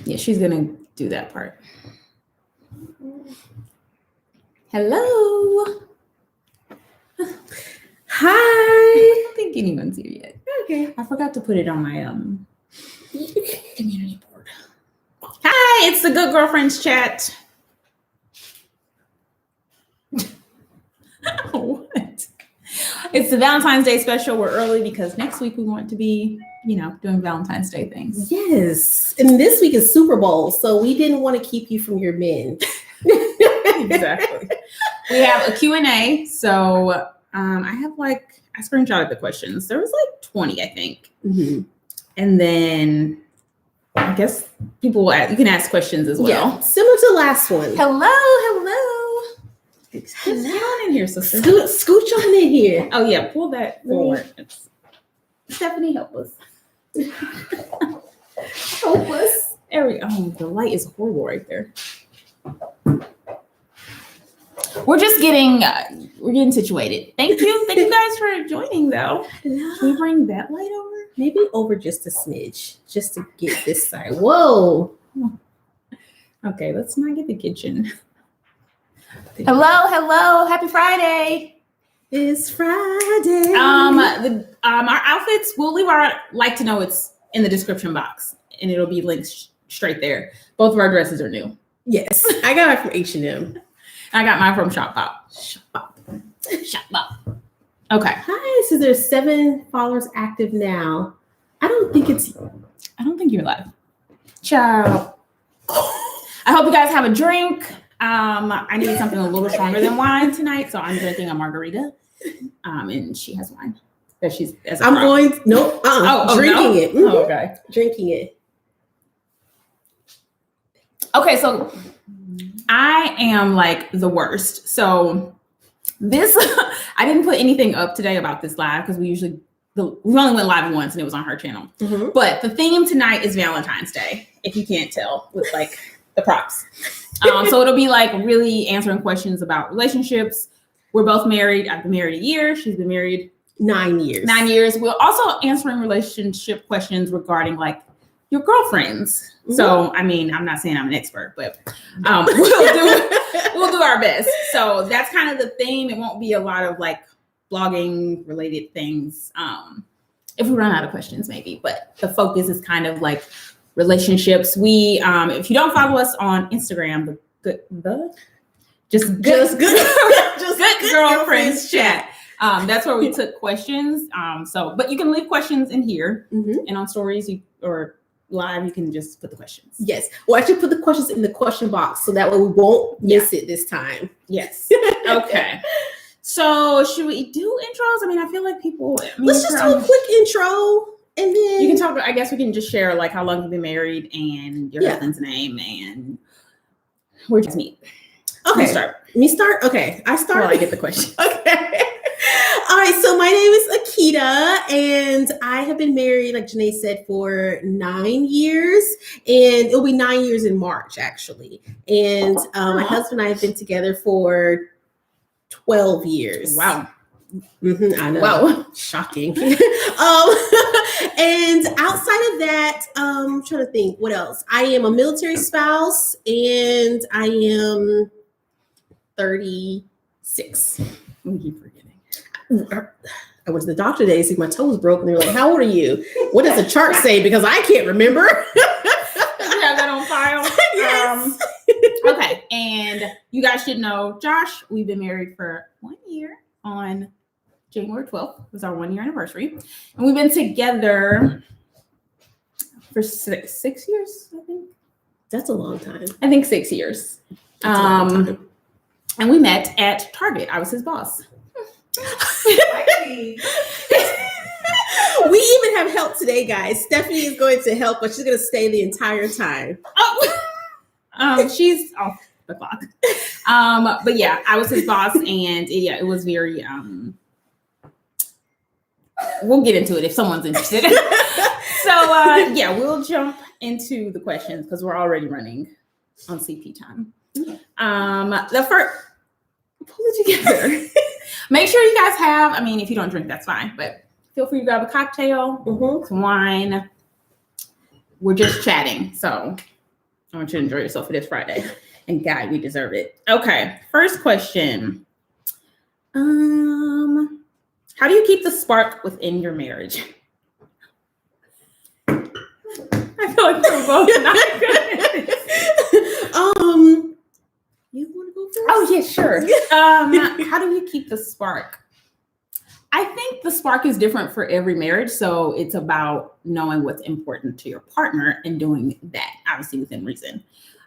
Yeah, she's gonna do that part. Hello. Hi. I don't think anyone's here yet. Okay. I forgot to put it on my community board. Hi, it's the Good Girlfriends Chat. What? It's the Valentine's Day special. We're early because next week we want to be, doing Valentine's Day things. Yes. And this week is Super Bowl, so we didn't want to keep you from your men. Exactly. We have a Q&A. So I screenshotted the questions. There was 20, I think. Mm-hmm. And then I guess people will you can ask questions as well. Yeah, similar to the last one. Hello. Get on in here, sister. Scooch on in here. Oh yeah, pull that forward. Stephanie, help us. Help us. The light is horrible right there. We're just getting situated. Thank you guys for joining though. Hello. Can we bring that light over? Maybe over just a smidge, just to get this side. Whoa. Okay, let's not get the kitchen. Hello. Happy Friday. It's Friday. Our outfits, we'll leave our like to know it's in the description box and it'll be linked straight there. Both of our dresses are new. Yes. I got it from H&M. I got mine from Shopbop. Okay. Hi. So there's 7 followers active now. I don't think you're live. Ciao. I hope you guys have a drink. I need something a little stronger than wine tonight, so I'm drinking a margarita. And she has wine. Drinking it. Okay. Drinking it. Okay, so I am the worst. So this, I didn't put anything up today about this live because we only went live once and it was on her channel. Mm-hmm. But the theme tonight is Valentine's Day, if you can't tell with the props. So it'll be really answering questions about relationships. We're both married. I've been married a year. She's been married 9 years. 9 years. We're also answering relationship questions regarding your girlfriends. Mm-hmm. So, I'm not saying I'm an expert, but we'll do our best. So that's kind of the theme. It won't be a lot of blogging related things. If we run out of questions, maybe, but the focus is kind of relationships. We, if you don't follow us on Instagram, Good Girlfriends Chat. That's where we took questions. But you can leave questions in here, mm-hmm. and on stories or live, you can just put the questions. Yes. Well, actually put the questions in the question box so that way we won't miss it this time. Yes. Okay. So should we do intros? I feel like people. Let's just do a quick intro. And then you can talk. I guess we can just share how long you've been married and your husband's name and where'd you meet. Okay. Me start. Okay. I start. While I get the question. Okay. All right. So my name is Akita, and I have been married, like Janae said, for 9 years, and it'll be 9 years in March, actually. And my husband and I have been together for 12 years. Wow. Mm-hmm, I know. Wow. Shocking. And outside of that, I'm trying to think what else. I am a military spouse and I am 36. We keep forgetting. I went to the doctor today to see my toe was broken. They were like, how old are you? What does the chart say? Because I can't remember. You have that on file? Yes. Okay. And you guys should know, Josh, we've been married for 1 year on January 12th was our 1 year anniversary. And we've been together for six years, I think. That's a long time. I think 6 years. And we met at Target. I was his boss. We even have help today, guys. Stephanie is going to help, but she's going to stay the entire time. She's off the clock. But yeah, I was his boss, and it was very. We'll get into it if someone's interested. So we'll jump into the questions because we're already running on CP time. The first, pull it together. Make sure you guys have. If you don't drink, that's fine, but feel free to grab a cocktail, some wine. We're just chatting, so I want you to enjoy yourself for this Friday. And God, we deserve it. Okay, first question. How do you keep the spark within your marriage? I feel like we're both not good. You want to go first? Oh yeah, sure. How do you keep the spark? I think the spark is different for every marriage, so it's about knowing what's important to your partner and doing that, obviously within reason.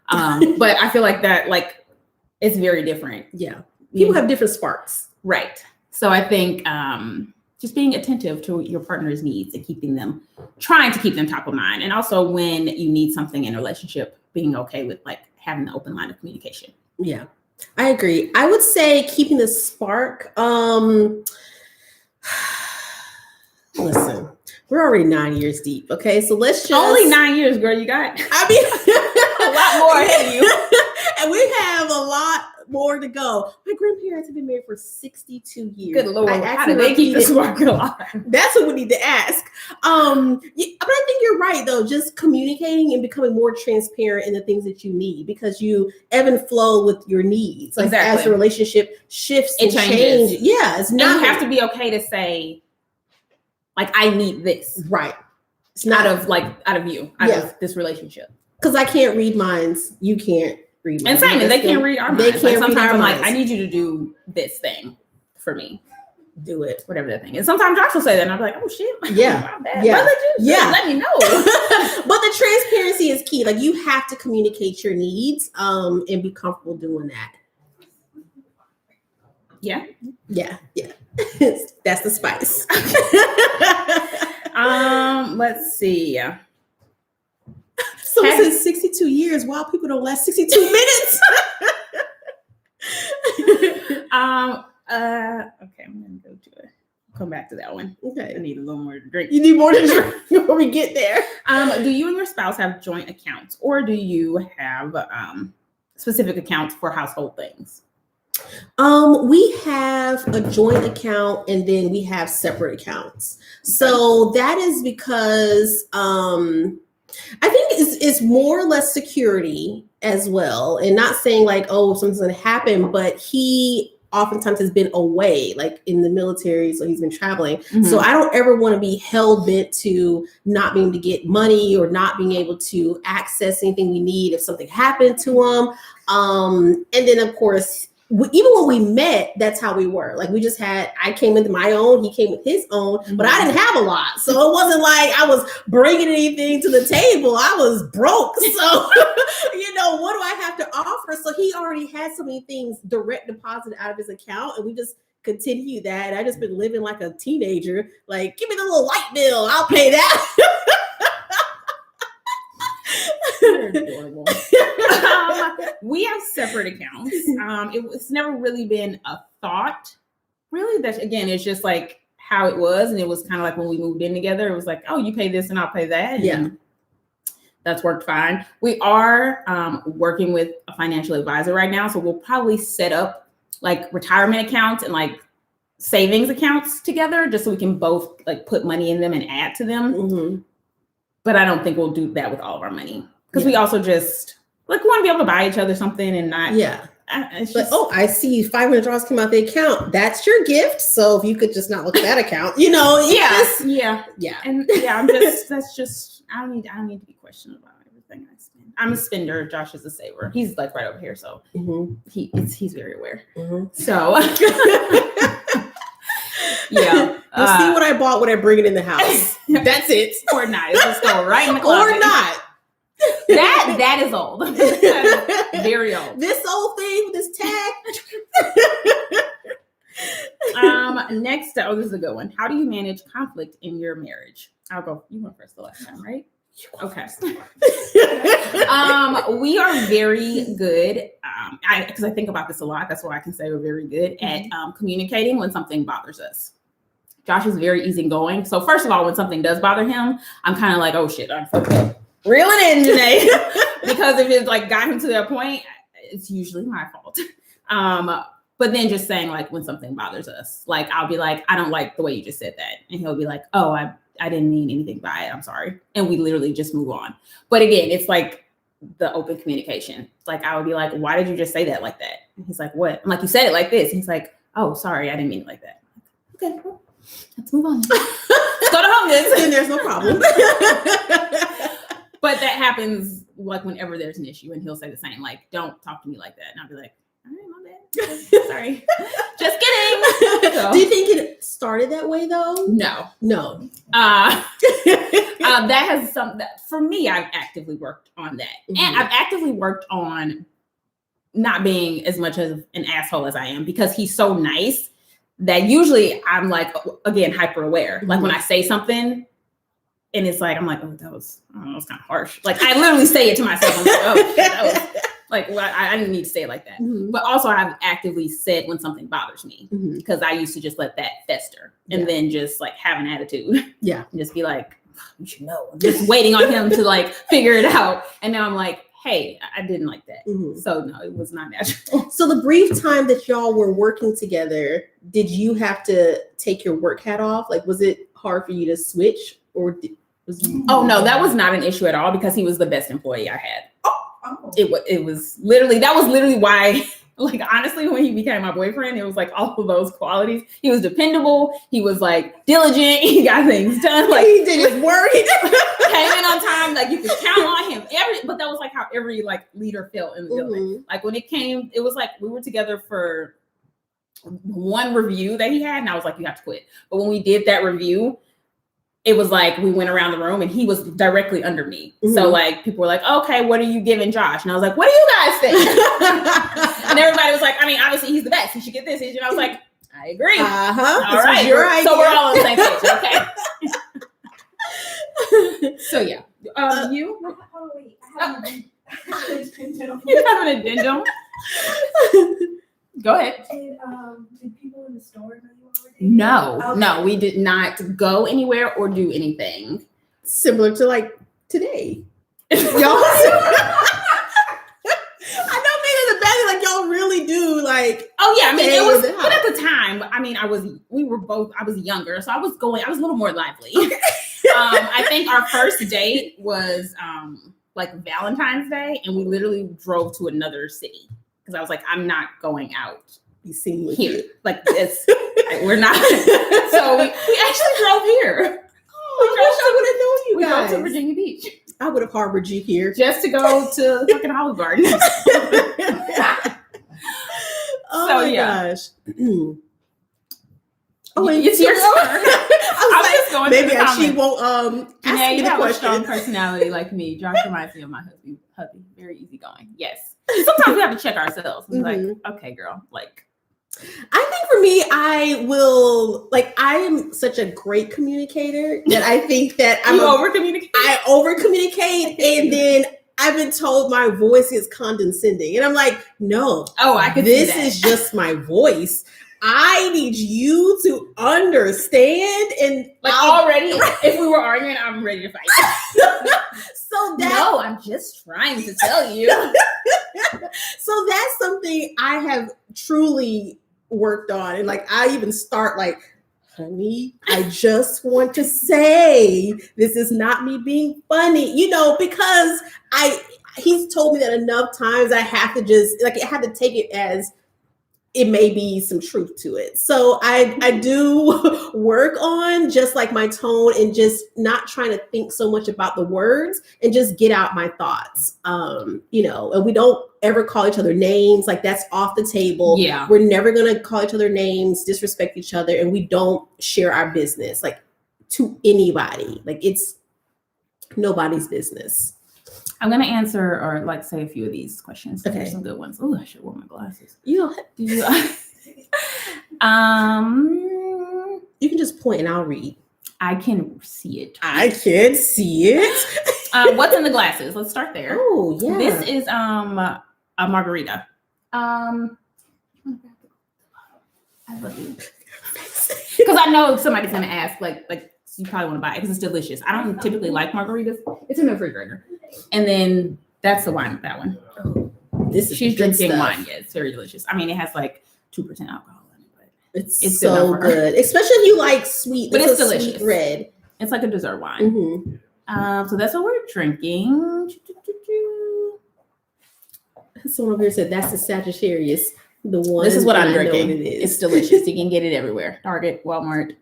But I feel like that, like, it's very different. Yeah, people have different sparks, right? So I think just being attentive to your partner's needs and trying to keep them top of mind, and also when you need something in a relationship, being okay with like having an open line of communication. Yeah, I agree. I would say keeping the spark. Listen, we're already 9 years deep. Okay, so let's just only 9 years, girl. You got. I mean, a lot more ahead of you, and we have a lot more to go. My grandparents have been married for 62 years. Good Lord, how do they keep the spark alive? That's what we need to ask. But I think you're right, though. Just communicating and becoming more transparent in the things that you need, because you ebb and flow with your needs. Like as the relationship shifts, it changes. Yeah, it's not. And you have to be okay to say, like, I need this. Right. It's not out of you, out of this relationship. Because I can't read minds, you can't read minds. And same, they can't read our minds. They can't read our minds. Like, I need you to do this thing for me. Do it. Whatever that thing is. Sometimes Josh will say that and I'll be like, oh shit. Yeah. Yeah. Let me know. But the transparency is key. Like, you have to communicate your needs and be comfortable doing that. Yeah. Yeah. That's the spice. Let's see. So it says 62 years. Wow, people don't last 62 minutes. Okay, I'm gonna go to it. Come back to that one. Okay. I need a little more to drink. You need more to drink before we get there. Do you and your spouse have joint accounts, or do you have specific accounts for household things? We have a joint account and then we have separate accounts. So that is because I think it's more or less security as well. And not saying like, oh, something's going to happen, but he oftentimes has been away, like in the military. So he's been traveling. Mm-hmm. So I don't ever want to be hell bent to not being able to get money or not being able to access anything we need if something happened to him. And then, of course, even when we met, that's how we were. Like, I came into my own, he came with his own, but I didn't have a lot. So it wasn't like I was bringing anything to the table. I was broke. So, what do I have to offer? So he already had so many things direct deposited out of his account, and we just continue that. I just been living like a teenager. Like, give me the little light bill. I'll pay that. Adorable. We have separate accounts. It's never really been a thought. Really, that again, it's just like how it was, and it was kind of like when we moved in together. It was like, oh, you pay this and I'll pay that. And that's worked fine. We are working with a financial advisor right now, so we'll probably set up like retirement accounts and like savings accounts together, just so we can both like put money in them and add to them. Mm-hmm. But I don't think we'll do that with all of our money, because we also just like want to be able to buy each other something and not. Yeah. I see $500 come out the account. That's your gift. So if you could just not look at that account, Yeah. And I don't need to be questioned about everything I spend. I'm a spender. Josh is a saver. He's like right over here, so he's very aware. Mm-hmm. So yeah. You'll see what I bought when I bring it in the house. That's it. Or not. Let's go right in the closet. Or not. That is old. That is very old. This old thing with this tag. Next, this is a good one. How do you manage conflict in your marriage? I'll go. You went first the last time, right? Okay. We are very good. Because I think about this a lot. That's why I can say we're very good at communicating when something bothers us. Josh is very easygoing. So first of all, when something does bother him, I'm kind of like, oh shit, I'm fucked up. Reel it in, Janae. Because if it's like got him to that point, it's usually my fault. But then just saying like when something bothers us, like I'll be like, I don't like the way you just said that. And he'll be like, oh, I didn't mean anything by it. I'm sorry. And we literally just move on. But again, it's like the open communication. Like I would be like, why did you just say that like that? And he's like, what? I'm like, you said it like this. And he's like, oh, sorry, I didn't mean it like that. Okay, well, let's move on. Let's go to home then. And there's no problem. But that happens like whenever there's an issue, and he'll say the same, like, don't talk to me like that. And I'll be like, all right, my bad. Sorry. Just kidding. So, do you think it started that way though? No. That has for me, I've actively worked on that. Mm-hmm. And I've actively worked on not being as much of an asshole as I am, because he's so nice that usually I'm like, again, hyper aware. Mm-hmm. Like when I say something and it's like, I'm like, oh, that was kind of harsh. Like I literally say it to myself. I'm like, oh, that was like, well, I didn't need to say it like that. Mm-hmm. But also I've actively said when something bothers me, because I used to just let that fester and then just like have an attitude. Yeah. And just be like, you should know. I'm just waiting on him to like figure it out. And now I'm like, hey, I didn't like that. Mm-hmm. So no, it was not natural. So the brief time that y'all were working together, did you have to take your work hat off? Like, was it hard for you to switch, or Oh no, that was not an issue at all, because he was the best employee I had. Oh. It was literally why, like, honestly, when he became my boyfriend, it was like all of those qualities. He was dependable. He was like diligent. He got things done. Like he did his work. He came in on time. Like you could count on him. But that was like how every like leader felt in the building. Like when it was like we were together for one review that he had, and I was like, you have to quit. But when we did that review, it was like we went around the room and he was directly under me. Mm-hmm. So like people were like, okay, what are you giving Josh? And I was like, what do you guys think? And everybody was like, I mean, obviously he's the best. He should get this. And I was like, I agree. All right. So we're all on the same page. Okay. So yeah. You? Oh, wait. You're having a addendum? Go ahead. Did people in the store know you already? No, we did not go anywhere or do anything. Similar to like today. Y'all, I don't mean it in a bad way, like y'all really do like. Oh yeah, I mean it was, but at the time, I mean I was younger, so I was a little more lively. I think our first date was like Valentine's Day, and we literally drove to another city. Because I was like, I'm not going out. You seen with here. Like this. We're not. So we actually drove here. Oh, we drove to Virginia Beach. I would have harbored you here. Just to go to fucking Olive Garden. Oh so, my gosh. Oh, it's your turn. I was just going maybe she won't ask you have a strong personality like me. Josh reminds me of my hubby. Very easygoing. Yes. Sometimes we have to check ourselves. And be like, okay, girl, like. I think for me, I am such a great communicator that I think that I over communicate, and then I've been told my voice is condescending, and I'm like, no, I could. This is just my voice. I need you to understand, and like already, if we were arguing, I'm ready to fight. No, I'm just trying to tell you. So that's something I have truly worked on, and like I even start like, honey, I just want to say this is not me being funny, because he's told me that enough times I have to just like I have to take it as it may be some truth to it. So I do work on just like my tone and just not trying to think so much about the words and just get out my thoughts. And we don't ever call each other names. Like that's off the table. Yeah. We're never going to call each other names, disrespect each other. And we don't share our business like to anybody. Like it's nobody's business. I'm going to answer or like say a few of these questions. Okay. There's some good ones. Oh, I should wear my glasses. You can just point and I'll read. I can see it. I can see it. What's in the glasses? Let's start there. Oh, yeah. This is a margarita. I love you. Because I know somebody's going to ask, like you probably want to buy it because it's delicious. I don't typically like margaritas. It's in the refrigerator. And then that's the wine, that one. Oh, she's drinking wine. Yeah, it's very delicious. I mean, it has like 2% alcohol in it, but it's so good. Especially if you like sweet. But it's delicious. Sweet red. It's like a dessert wine. Mm-hmm. So that's what we're drinking. Someone over here said that's the Sagittarius. The one. This is what and I'm I know drinking. what it is. It's delicious. You can get it everywhere. Target, Walmart.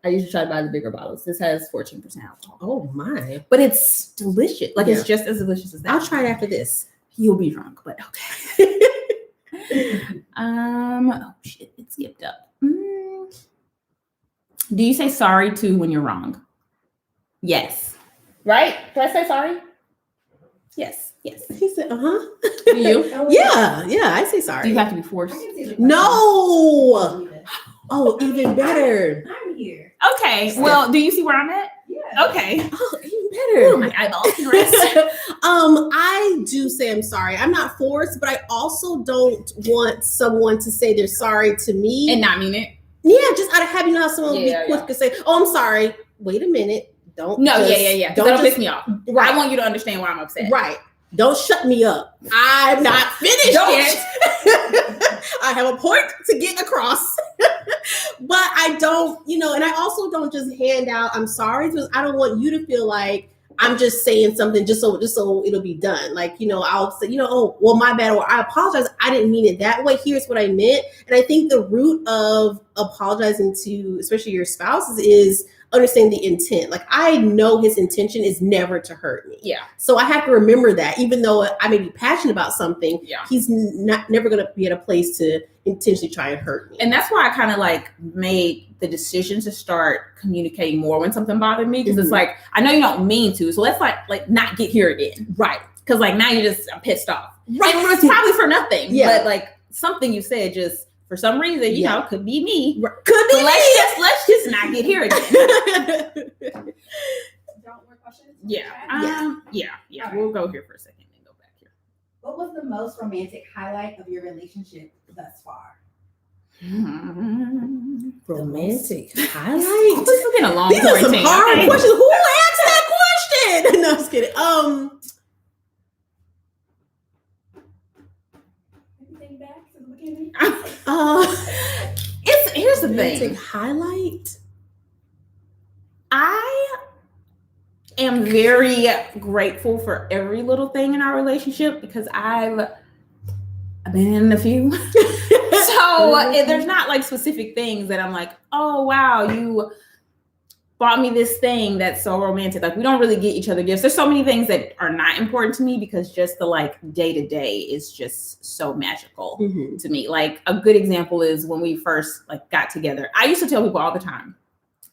I usually try to buy the bigger bottles. This has 14% alcohol. Oh my! But it's delicious. Like, Yeah. it's just as delicious as that. I'll try it after this. You'll be drunk, but okay. Oh shit, it skipped up. Do you say sorry to when you're wrong? Yes. Right? Do I say sorry? Yes. Yes. He said, "Uh-huh." Do you? Yeah, I say Do sorry. you have to be forced? No. Oh, even better. I'm here. Okay. Well, do you see where I'm at? Yeah. Okay. Oh, even better. My eyeballs can rest. I do say I'm sorry. I'm not forced, but I also don't want someone to say they're sorry to me. And not mean it. Yeah, just out of habit, you know how someone will Yeah, be quick to say, "Oh, I'm sorry." Wait a minute. Don't. No, just, yeah. Don't That'll just, piss me off. Right. I want you to understand why I'm upset. Right. Don't shut me up. I'm not finished yet. I have a point to get across. But I don't, and I also don't just hand out I'm sorry, because I don't want you to feel like I'm just saying something just so it'll be done. Like, I'll say, oh, well, my bad, or I apologize. I didn't mean it that way. Here's what I meant. And I think the root of apologizing to, especially your spouses, is understanding the intent. Like, I know his intention is never to hurt me. Yeah. So I have to remember that, even though I may be passionate about something, Yeah. he's never going to be at a place to intentionally try and hurt me. And that's why I kind of like made the decision to start communicating more when something bothered me. Because it's like, I know you don't mean to. So let's like not get here again. Right. Because like now I'm pissed off. Right. And it's probably for nothing. Yeah. But like something you said just for some reason, you know, could be me. Could be so let's just not get here again. Don't more questions? Yeah. Yeah. All right. We'll go here for a second and go back here. What was the most romantic highlight of your relationship thus far? Romantic This highlight. has been a long These are some quarantine. hard Okay. questions. Who asked that question? No, I was kidding. Anything back to the beginning? Here's the romantic thing. highlight. I am very grateful for every little thing in our relationship because I've been in a few. So there's not like specific things that I'm like, oh wow, you bought me this thing that's so romantic. Like, we don't really get each other gifts. There's so many things that are not important to me because just the like day to day is just so magical to me. Like, a good example is when we first like got together. I used to tell people all the time,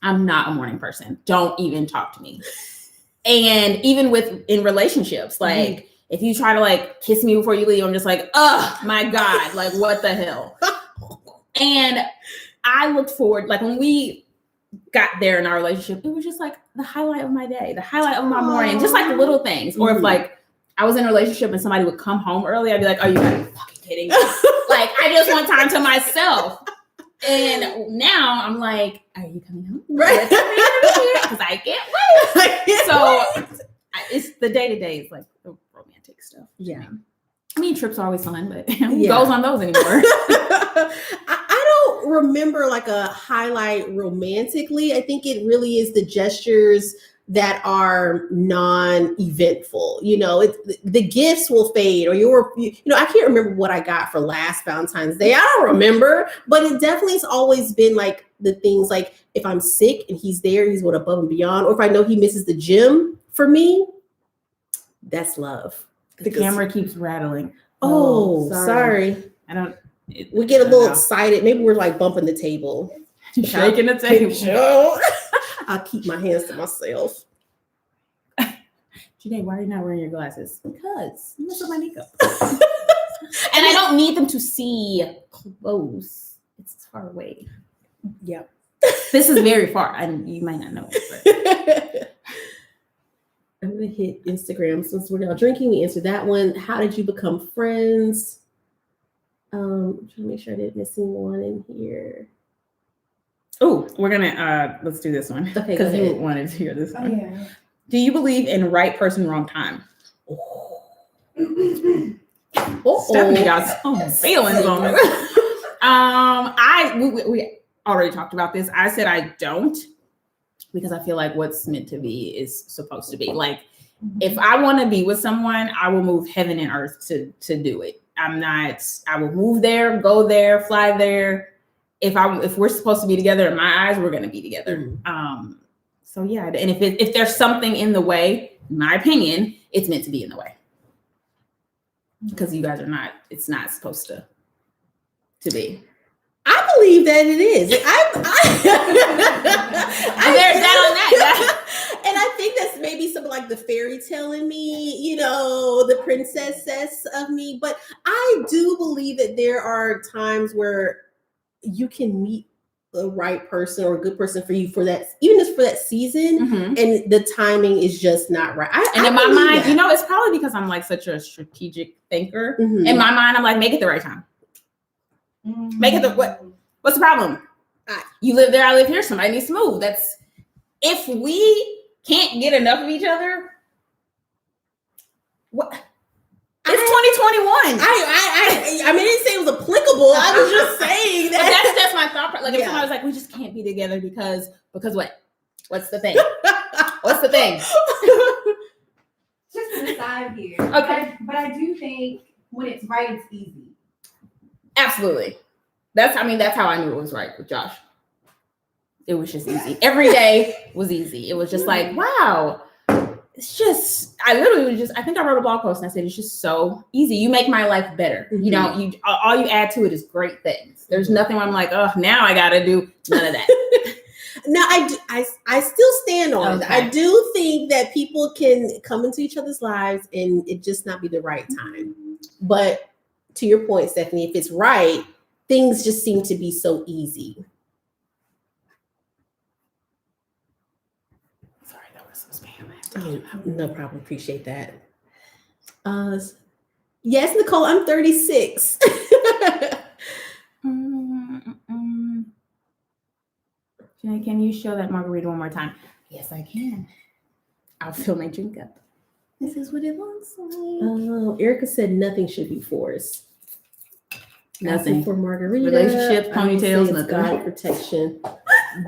I'm not a morning person. Don't even talk to me. And even in relationships, like if you try to like kiss me before you leave, I'm just like, oh my God, like what the hell? And I looked forward, like when we got there in our relationship, it was just like the highlight of my day, the highlight of my morning, just like the little things. Or if like I was in a relationship and somebody would come home early, I'd be like, are you fucking kidding me? Like, I just want time to myself. And now I'm like, are you coming home? Right. Because I can't wait. So it's the day to day is like the romantic stuff. Yeah. I mean, trips are always fun, but who goes on those anymore? I don't remember like a highlight romantically. I think it really is the gestures that are non-eventful. It's the gifts will fade, or I can't remember what I got for last Valentine's Day. I don't remember, but it definitely has always been like the things like if I'm sick and he's there, he's going above and beyond, or if I know he misses the gym for me, that's love. The camera keeps rattling. Oh, sorry. We get a little excited. Maybe we're like bumping the table. Shaking the table. I'll keep my hands to myself. Janae, why are you not wearing your glasses? Because I'm messing with my makeup. And I don't need them to see close. It's far away. Yep. This is very far, and you might not know it. But. I'm gonna hit Instagram since we're now drinking. We answered that one. How did you become friends? I'm trying to make sure I didn't miss anyone in here. Oh, we're gonna let's do this one. Okay, because you wanted to hear this Oh, one. yeah. Do you believe in right person, wrong time? Stephanie got some feelings on this. We already talked about this. I said I don't, because I feel like what's meant to be is supposed to be. Like, if I want to be with someone, I will move heaven and earth to do it. I will move there, go there, fly there. If we're supposed to be together, in my eyes, we're going to be together. So yeah. And if there's something in the way, in my opinion, it's meant to be in the way. Because you guys are not, it's not supposed to be. I believe that it is. There's that on that. And I think that's maybe some like the fairy tale in me, you know, the princess of me. But I do believe that there are times where you can meet the right person or a good person for you for that, even just for that season, and the timing is just not right. And in my mind, you know, it's probably because I'm like such a strategic thinker. In my mind, I'm like, make it the right time. Make it what's the problem? You live there, I live here. Somebody needs to move. If we can't get enough of each other, what? It's 2021. I mean, I didn't say it was applicable. I was just saying that. But that's my thought. Like, if somebody was like, we just can't be together because what? What's the thing? What's the thing? Just an aside here. Okay. But I do think when it's right, it's easy. Absolutely. That's how I knew it was right with Josh. It was just easy. Every day was easy. It was just like, wow. It's just, I think I wrote a blog post and I said, it's just so easy. You make my life better. You know, all you add to it is great things. There's nothing where I'm like, oh, now I got to do none of that. No, I still stand on it. I do think that people can come into each other's lives and it just not be the right time. But to your point, Stephanie, if it's right, things just seem to be so easy. Sorry, that was some spam. No problem. Appreciate that. Yes, Nicole, I'm 36. Can you show that margarita one more time? Yes, I can. I'll fill my drink up. This is what it looks like. Oh, Erica said nothing should be forced. Nothing for margarita. Relationships, ponytails, nothing. God protection.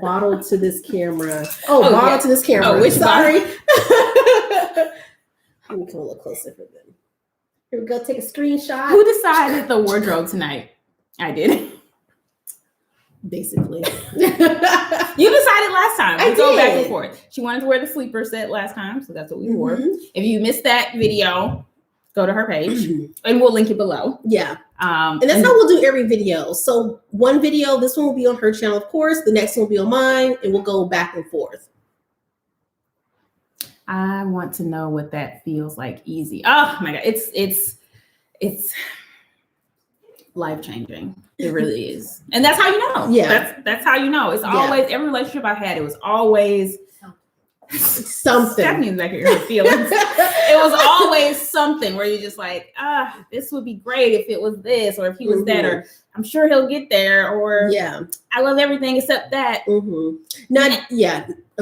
Bottled to this camera. Bottled to this camera. Oh, which sorry. Let me come a little closer for them. Here we go. Take a screenshot. Who decided the wardrobe tonight? I did. Basically. You decided last time. We go back and did. forth. She wanted to wear the sleeper set last time, so that's what we wore. If you missed that video, go to her page and we'll link it below. Yeah. And that's how we'll do every video. So one video, this one will be on her channel, of course. The next one will be on mine, and we'll go back and forth. I want to know what that feels like. Easy. Oh my God. It's life-changing. It really is. And that's how you know. Yeah. That's how you know. It's always, every relationship I've had, it was always something. Stephanie's back here, her feelings. It was always something where you're just like, this would be great if it was this, or if he was that, or I'm sure he'll get there, or I love everything except that. I'm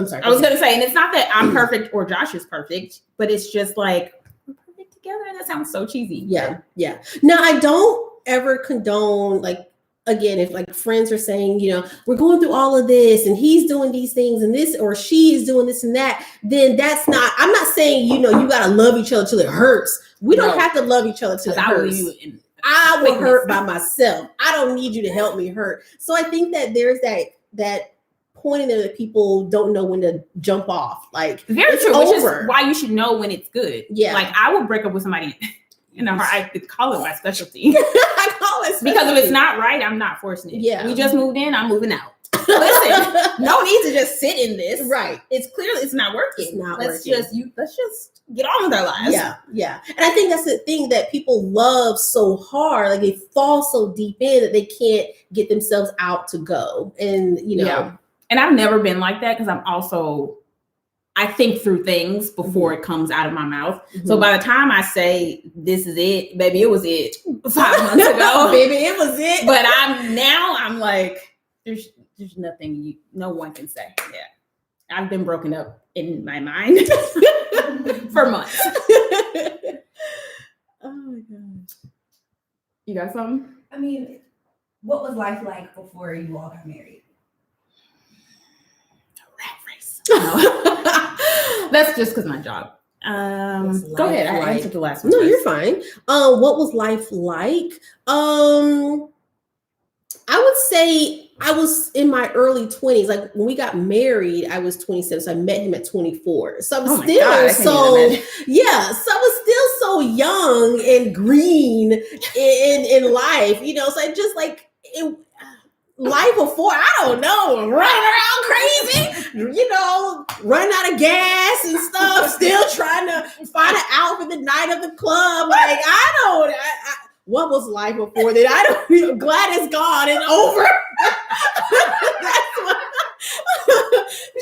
sorry. I was gonna say, and it's not that I'm perfect or Josh is perfect, but it's just like we're perfect together, and that sounds so cheesy. Yeah. No, I don't ever condone, like, again, if like friends are saying, you know, we're going through all of this and he's doing these things and this, or she is doing this and that, then that's not, I'm not saying, you know, you got to love each other till it hurts. We don't have to love each other till it hurts. I will hurt by myself. I don't need you to help me hurt. So I think that there's that point in there that people don't know when to jump off. Like, very true, which is why you should know when it's good. Yeah. Like, I would break up with somebody in a heart. I could call it my specialty. I call it specialty. Because if it's not right, I'm not forcing it. Yeah. We just moved in, I'm moving out. Listen, no need to just sit in this. Right. It's clearly it's not working. It's not let's working. Let's just get on with our lives. Yeah. And I think that's the thing that people love so hard. Like, they fall so deep in that they can't get themselves out to go. And, you know. Yeah. And I've never been like that because I think through things before it comes out of my mouth. So by the time I say this is it, baby, it was it 5 months ago. Baby, it was it. But I'm like, there's nothing no one can say. Yeah. I've been broken up in my mind for months. Oh my gosh. You got something? I mean, what was life like before you all got married? Rat race. No. That's just because my job. Go ahead. I answered the last one. No, first. you're fine. What was life like? I would say I was in my early 20s. Like when we got married, I was 27. So I met him at 24. So I was so I was still so young and green in life, you know. So I just like life before, I don't know, running around crazy, you know, running out of gas and stuff, still trying to find an outfit the night of the club. Like, what was life before that? I'm glad it's gone and over.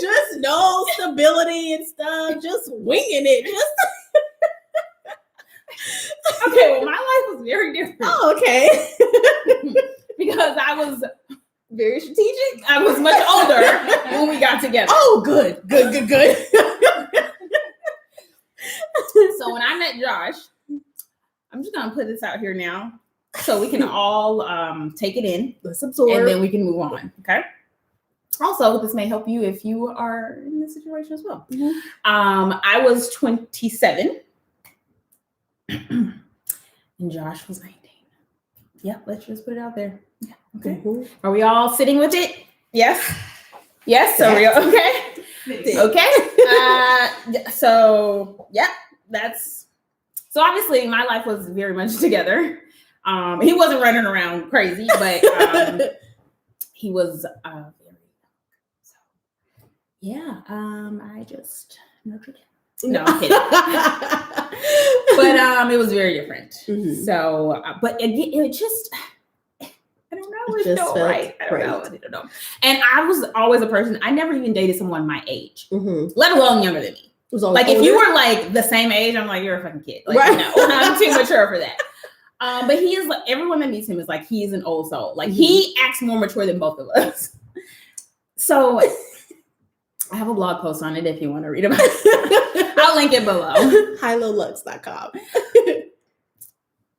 Just no stability and stuff, just winging it. Okay, well, my life was very different. Oh, okay. Because I was very strategic. I was much older when we got together. Oh, good. So when I met Josh, I'm just gonna put this out here now, so we can all take it in. Let's absorb, and then we can move on. Okay. Also, this may help you if you are in this situation as well. Mm-hmm. I was 27, and Josh was 19. Yeah, let's just put it out there. Yeah. Okay. Mm-hmm. Are we all sitting with it? Yes. Yes. Are we okay? Okay. So yeah, so obviously my life was very much together. He wasn't running around crazy, but he was very. So yeah, I just nurtured him. No, I'm kidding. But it was very different. Mm-hmm. So, but it just. I don't know. It felt right. I don't know. And I was always a person. I never even dated someone my age, let alone younger than me. Like older. If you were like the same age, I'm like, you're a fucking kid. Like, right. No, I'm too mature for that. But he is like, everyone that meets him is like, he's an old soul. Like he acts more mature than both of us. So I have a blog post on it if you want to read about it. I'll link it below. HiLowLux.com.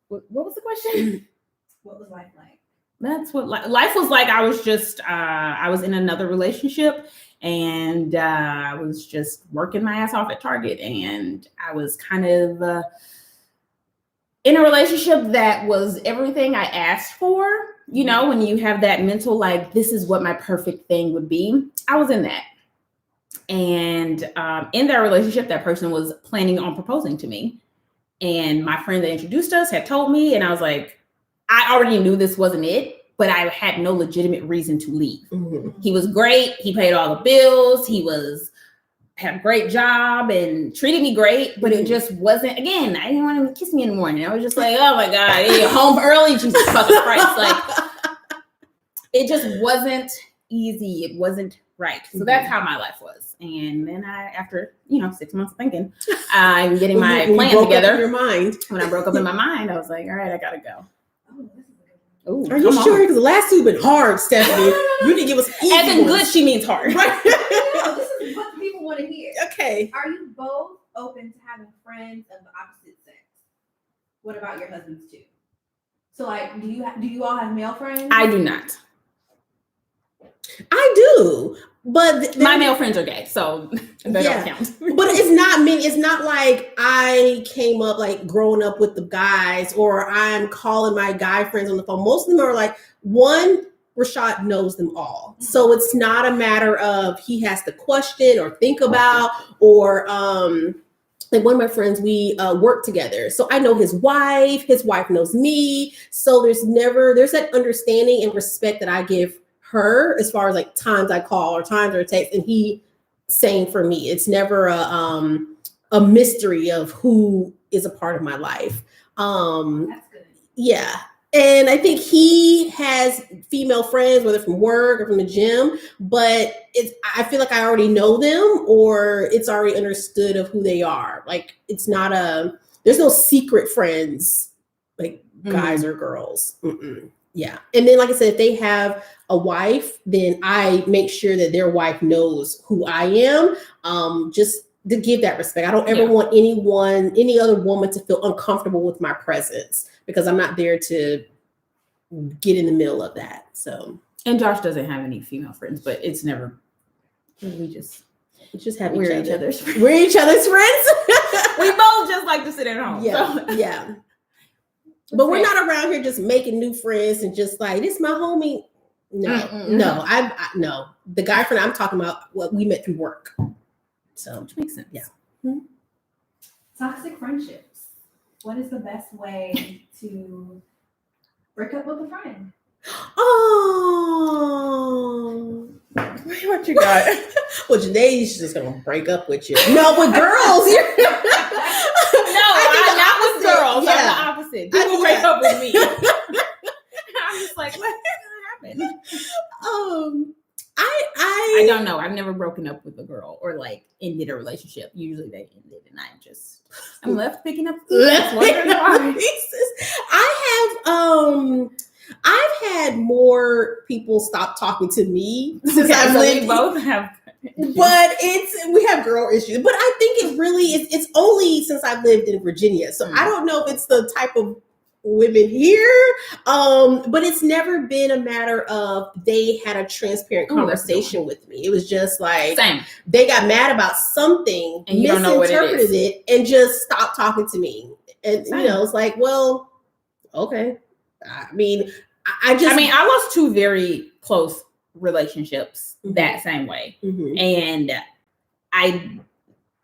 What was the question? What was life like? That's what life was like. I was just, I was in another relationship and I was just working my ass off at Target. And I was kind of in a relationship that was everything I asked for. You know, when you have that mental, like, this is what my perfect thing would be. I was in that. And in that relationship, that person was planning on proposing to me. And my friend that introduced us had told me, and I was like, I already knew this wasn't it, but I had no legitimate reason to leave. Mm-hmm. He was great. He paid all the bills. He had a great job and treated me great, but it just wasn't, again, I didn't want him to kiss me in the morning. I was just like, oh my God, you're home early, Jesus fucking Christ. Like, it just wasn't easy. It wasn't right. So that's how my life was. And then after 6 months of thinking, I'm getting my plan together. Your mind. When I broke up in my mind, I was like, all right, I gotta go. Ooh, are you sure? Because the last two have been hard, Stephanie. You didn't give us easy As in good, she means hard. Right. No, this is what people want to hear. Okay. Are you both open to having friends of the opposite sex? What about your husbands too? So, like, do you all have male friends? I do not. I do, but my male friends are gay, so they don't count. But it's not many. It's not like I came up like growing up with the guys, or I'm calling my guy friends on the phone. Most of them are like, one, Rashad knows them all, so it's not a matter of he has to question or think about, or like one of my friends, we work together, so I know his wife knows me, so there's that understanding and respect that I give her as far as like times I call or times or text, and he same for me. It's never a mystery of who is a part of my life. That's good. Yeah. And I think he has female friends, whether from work or from the gym, but I feel like I already know them, or it's already understood of who they are. Like, it's not there's no secret friends, like guys or girls. Mm-mm. Yeah. And then, like I said, if they have a wife, then I make sure that their wife knows who I am, just to give that respect. I don't ever want any other woman to feel uncomfortable with my presence, because I'm not there to get in the middle of that. So, and Josh doesn't have any female friends, but it's never, we just have we're each other's friends. We're each other's friends. We both just like to sit at home. Yeah, So. yeah. But we're not around here just making new friends and just like, this is my homie. No, no, no. The guy friend I'm talking about, what we met through work. So, which makes sense. Yeah. Toxic friendships. What is the best way to break up with a friend? Oh, What you got? well, Janae's just gonna break up with you. No, with girls. I'm not with girls. Yeah. I'm the opposite. People break up with me. I'm just like, what happened? I don't know. I've never broken up with a girl or like ended a relationship. Usually they ended, and I'm left picking up pieces. I've had more people stop talking to me since I've lived. We both have, but we have girl issues. But I think it really is. It's only since I've lived in Virginia, so I don't know if it's the type of women here. But it's never been a matter of they had a transparent conversation with me. It was just like they got mad about something and misinterpreted it and just stopped talking to me. And it's like, well, okay. I lost two very close relationships that same way. And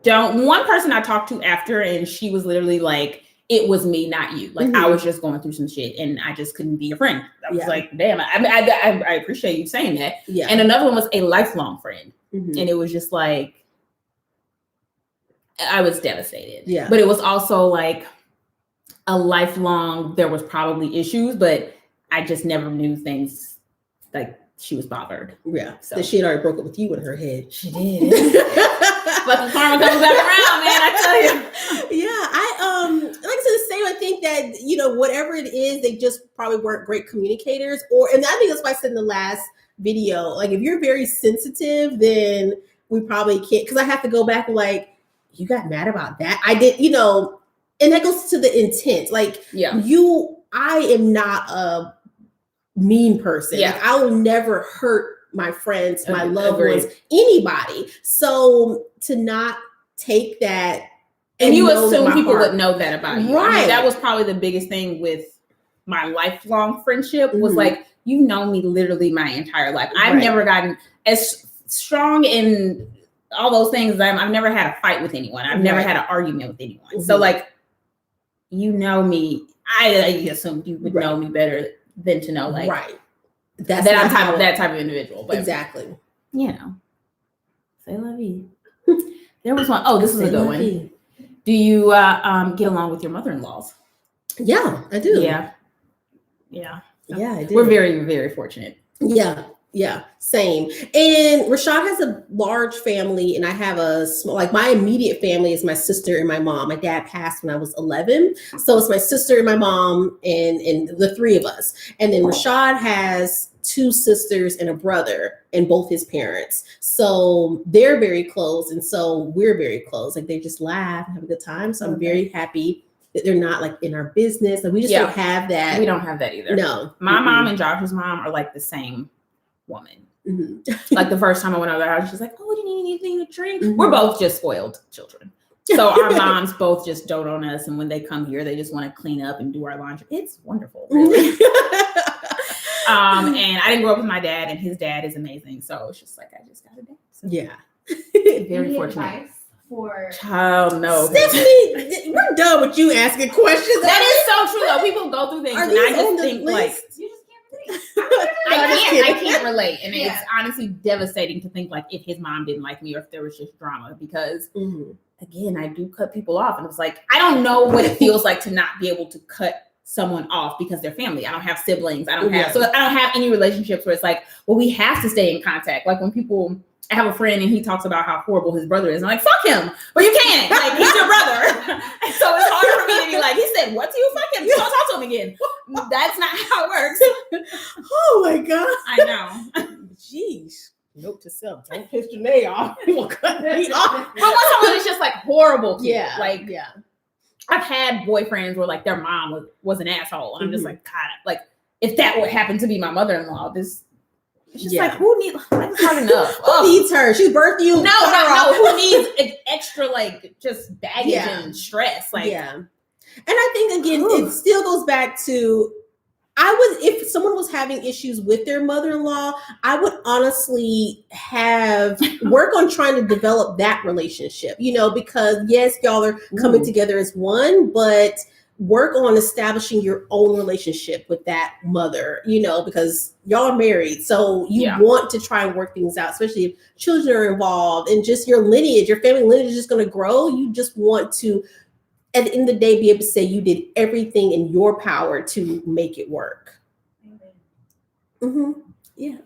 one person I talked to after, and she was literally like, it was me, not you. Like I was just going through some shit and I just couldn't be your friend. I was like, damn, I appreciate you saying that. Yeah. And another one was a lifelong friend. And it was just like, I was devastated. Yeah. But it was also like a lifelong, there was probably issues, but I just never knew things like she was bothered. Yeah. So she had already broke up with you in her head. She did. But the karma comes back around, man, I tell you. Yeah. Like I said, the same. I think that, whatever it is, they just probably weren't great communicators. And I think that's why I said in the last video, like if you're very sensitive, then we probably can't, because I have to go back and like, you got mad about that? I did, and that goes to the intent. Like I am not a mean person. Yeah. Like, I will never hurt my friends, my loved ones, anybody. So to not take that. And you assume people would know that about you. Right. That was probably the biggest thing with my lifelong friendship was like, you know me literally my entire life. I've never gotten as strong in all those things. I've never had a fight with anyone. I've never had an argument with anyone. So like, you know me. I assumed you would know me better than to know like that I'm that type of individual. But exactly. Say la vie. There was one. Oh, this is a good one. Do you get along with your mother-in-laws? Yeah, I do. Yeah, I do. We're very, very fortunate. Yeah, same. And Rashad has a large family, and I have a small, like my immediate family is my sister and my mom. My dad passed when I was 11. So it's my sister and my mom and the three of us. And then Rashad has two sisters and a brother and both his parents. So they're very close. And so we're very close. Like they just laugh and have a good time. So I'm very happy that they're not like in our business. Like we just don't have that. We don't have that either. No. My mom and Josh's mom are like the same woman. Like the first time I went over there, she's like, oh, do you need anything to drink? We're both just spoiled children. So our moms both just dote on us. And when they come here, they just want to clean up and do our laundry. It's wonderful. Really. And I didn't grow up with my dad, and his dad is amazing. So it's just like, I just got a dad. So very fortunate. For child, no. Stephanie, we're done with you asking questions. That is so true though. People go through things and I just think like you just can't relate. I can't relate. And it's honestly devastating to think like if his mom didn't like me or if there was just drama because again, I do cut people off. And it was like, I don't know what it feels like to not be able to cut someone off because they're family. I don't have siblings. I don't have any relationships where it's like, well, we have to stay in contact. Like when I have a friend and he talks about how horrible his brother is. I'm like, fuck him. But you can't. Like, he's your brother. And so it's hard for me to be like, he said, what to you? Fuck him. Don't talk to him again. That's not how it works. Oh my God. I know. Jeez. Note to self. Don't piss Janae off. He will cut me off. But when someone is just like horrible to you, like, yeah. I've had boyfriends where like their mom was an asshole. And I'm just like, God, like if that would happen to be my mother-in-law, It's just like, who needs, life's hard enough. Who needs her? She birthed you. No. Who needs extra, like, just baggage and stress? Like, and I think, again, it still goes back to, if someone was having issues with their mother-in-law, I would honestly work on trying to develop that relationship, because yes, y'all are coming together as one, but work on establishing your own relationship with that mother, because y'all are married. So you want to try and work things out, especially if children are involved and just your family lineage is just going to grow. You just want to, at the end of the day, be able to say you did everything in your power to make it work. Amen. Yeah.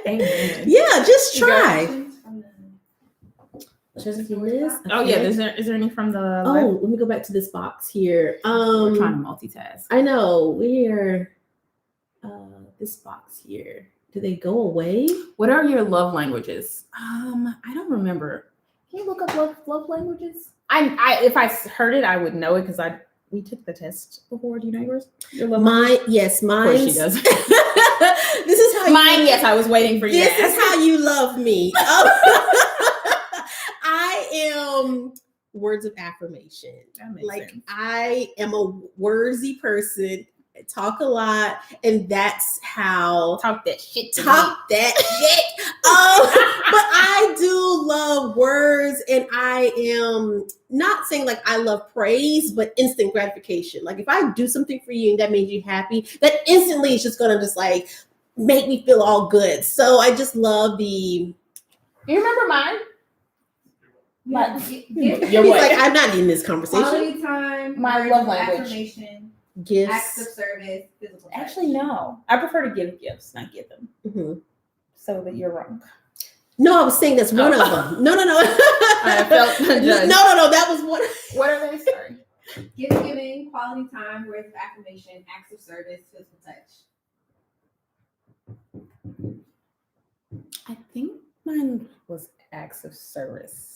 Amen. Yeah, just try. Oh yeah, is there any from the live? Let me go back to this box here. We're trying to multitask. I know, we're this box here. Do they go away? What are your love languages? I don't remember. Can you look up love languages? If I heard it, I would know it because we took the test before. Do you know yours? Your love language? Yes, mine. Of course she does. This is how mine. Yes, I was waiting for you. This is how you love me. I am words of affirmation. Like sense. I am a wordsy person. I talk a lot, and that's how talk that shit. But I do love words, and I am not saying like I love praise, but instant gratification. Like if I do something for you and that made you happy, that instantly is just gonna just like make me feel all good. So I just love You remember mine? You're like, I'm not in this conversation. Quality time, my love language. Affirmation, gifts, acts of service, physical touch. Actually, no. I prefer to give gifts, not give them. Mm-hmm. So that you're wrong. No, I was saying that's one of them. No. I felt judged. No. That was one. What are they? Sorry. Gift giving, quality time, words of affirmation, acts of service, physical touch. I think mine was acts of service.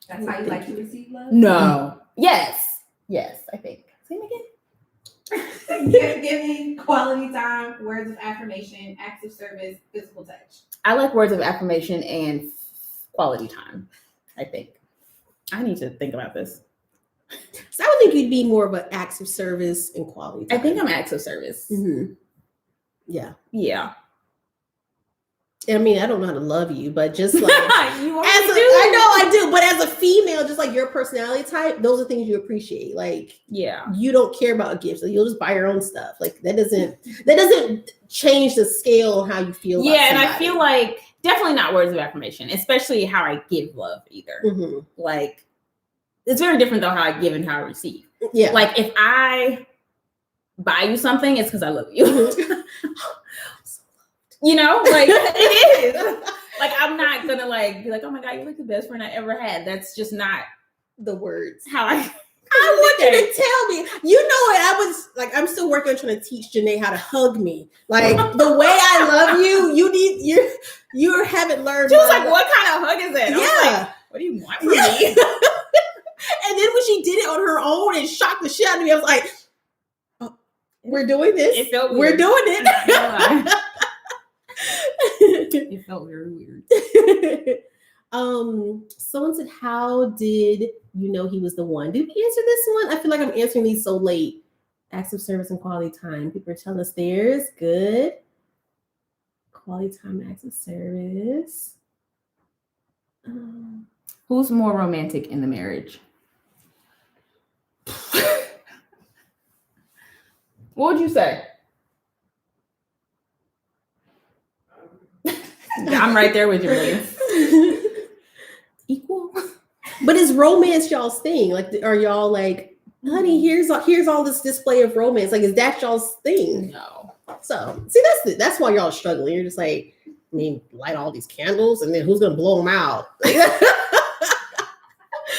That's how you like to receive love? No. Yes, I think. Say it again. Gift giving, quality time, words of affirmation, acts of service, physical touch. I like words of affirmation and quality time, I think. I need to think about this. So I would think you'd be more of an acts of service and quality time. I think I'm acts of service. Mm-hmm. Yeah. I mean, I don't know how to love you, but just like I do, but as a female, just like your personality type, those are things you appreciate. Like, you don't care about gifts, like, you'll just buy your own stuff. Like that doesn't change the scale on how you feel. Yeah, and I feel like definitely not words of affirmation, especially how I give love either. Mm-hmm. Like, it's very different though how I give and how I receive. Yeah, like if I buy you something, it's because I love you. Like it is. Like I'm not gonna like be like, oh my God, you're like the best friend I ever had. That's just not the words. How I want you to tell me. I was like, I'm still working on trying to teach Janae how to hug me. Like the way I love you, you haven't learned. She was like, what kind of hug is that? I was like, what do you want from me? And then when she did it on her own and shocked the shit out of me, I was like, oh, we're doing this. It felt weird. We're doing it. It felt very weird. Someone said, how did you know he was the one? Did we answer this one? I feel like I'm answering these so late. Acts of service and quality time. People are telling us theirs. Good. Quality time, acts of service. Who's more romantic in the marriage? What would you say? I'm right there with you. Equal. But is romance y'all's thing? Like, are y'all like, honey, here's all this display of romance? Like, is that y'all's thing? No. So, see, that's why y'all are struggling. You're just like, I mean, light all these candles, and then who's gonna blow them out?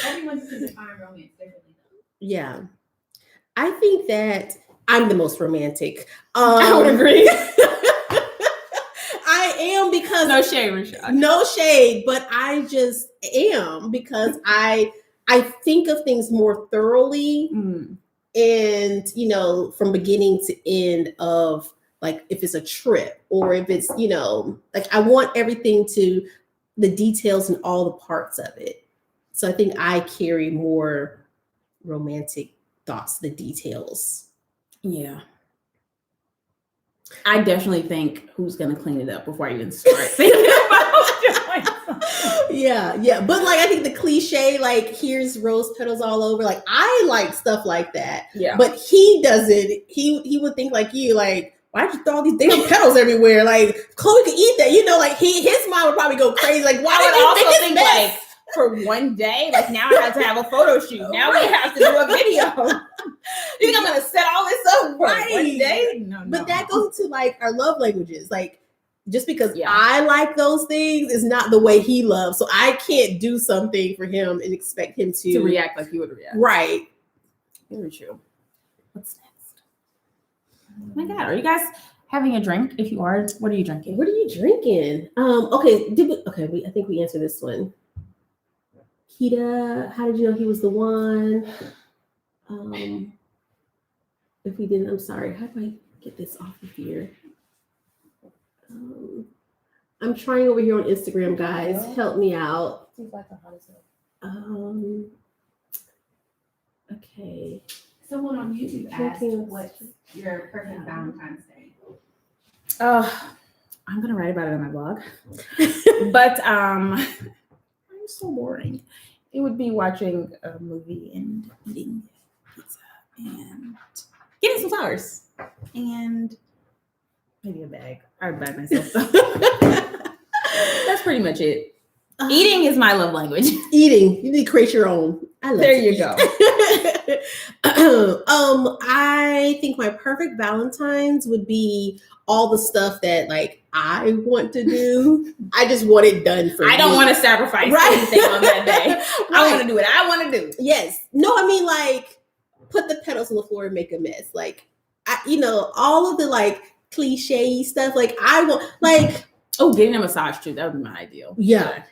Everyone's going to define romance differently. Yeah, I think that I'm the most romantic. I would agree. I am, because no shade, Rashad. No shade, but I just am, because I think of things more thoroughly, and from beginning to end of like if it's a trip or if it's, like I want everything to the details and all the parts of it. So I think I carry more romantic thoughts, the details. Yeah. I definitely think who's going to clean it up before I even start thinking about Yeah. But like, I think the cliche, like here's rose petals all over. Like I like stuff like that. Yeah. But he doesn't. He would think like you, like, why'd you throw all these damn petals everywhere? Like Chloe could eat that. Like his mom would probably go crazy. Like why I did you would make also this think mess? like for one day, like now I have to have a photo shoot. Now we have to do a video. You think I'm gonna set all this up for one day? No. But that goes to like our love languages. Like just because Yeah. I like those things is not the way he loves. So I can't do something for him and expect him to react like you would react. Right. Very true. What's next? Oh my God, are you guys having a drink? If you are, what are you drinking? What are you drinking? I think we answered this one. Kita, how did you know he was the one? If we didn't, I'm sorry. How do I get this off of here? I'm trying over here on Instagram, guys. Help me out. Okay. Someone on YouTube asked what's your perfect Valentine's Day. I'm gonna write about it on my blog. But I'm so boring. It would be watching a movie and eating pizza and getting some flowers and maybe a bag. I would buy myself stuff. That's pretty much it. Eating is my love language. Eating. You need to create your own. I love There you go. I think my perfect Valentine's would be all the stuff that like I want to do. I just want it done for me. I don't want to sacrifice anything on that day. I want to do what I want to do. Yes. No, I mean like put the petals on the floor and make a mess. Like all of the like cliche stuff. Like I want like getting a massage too. That would be my ideal. Yeah.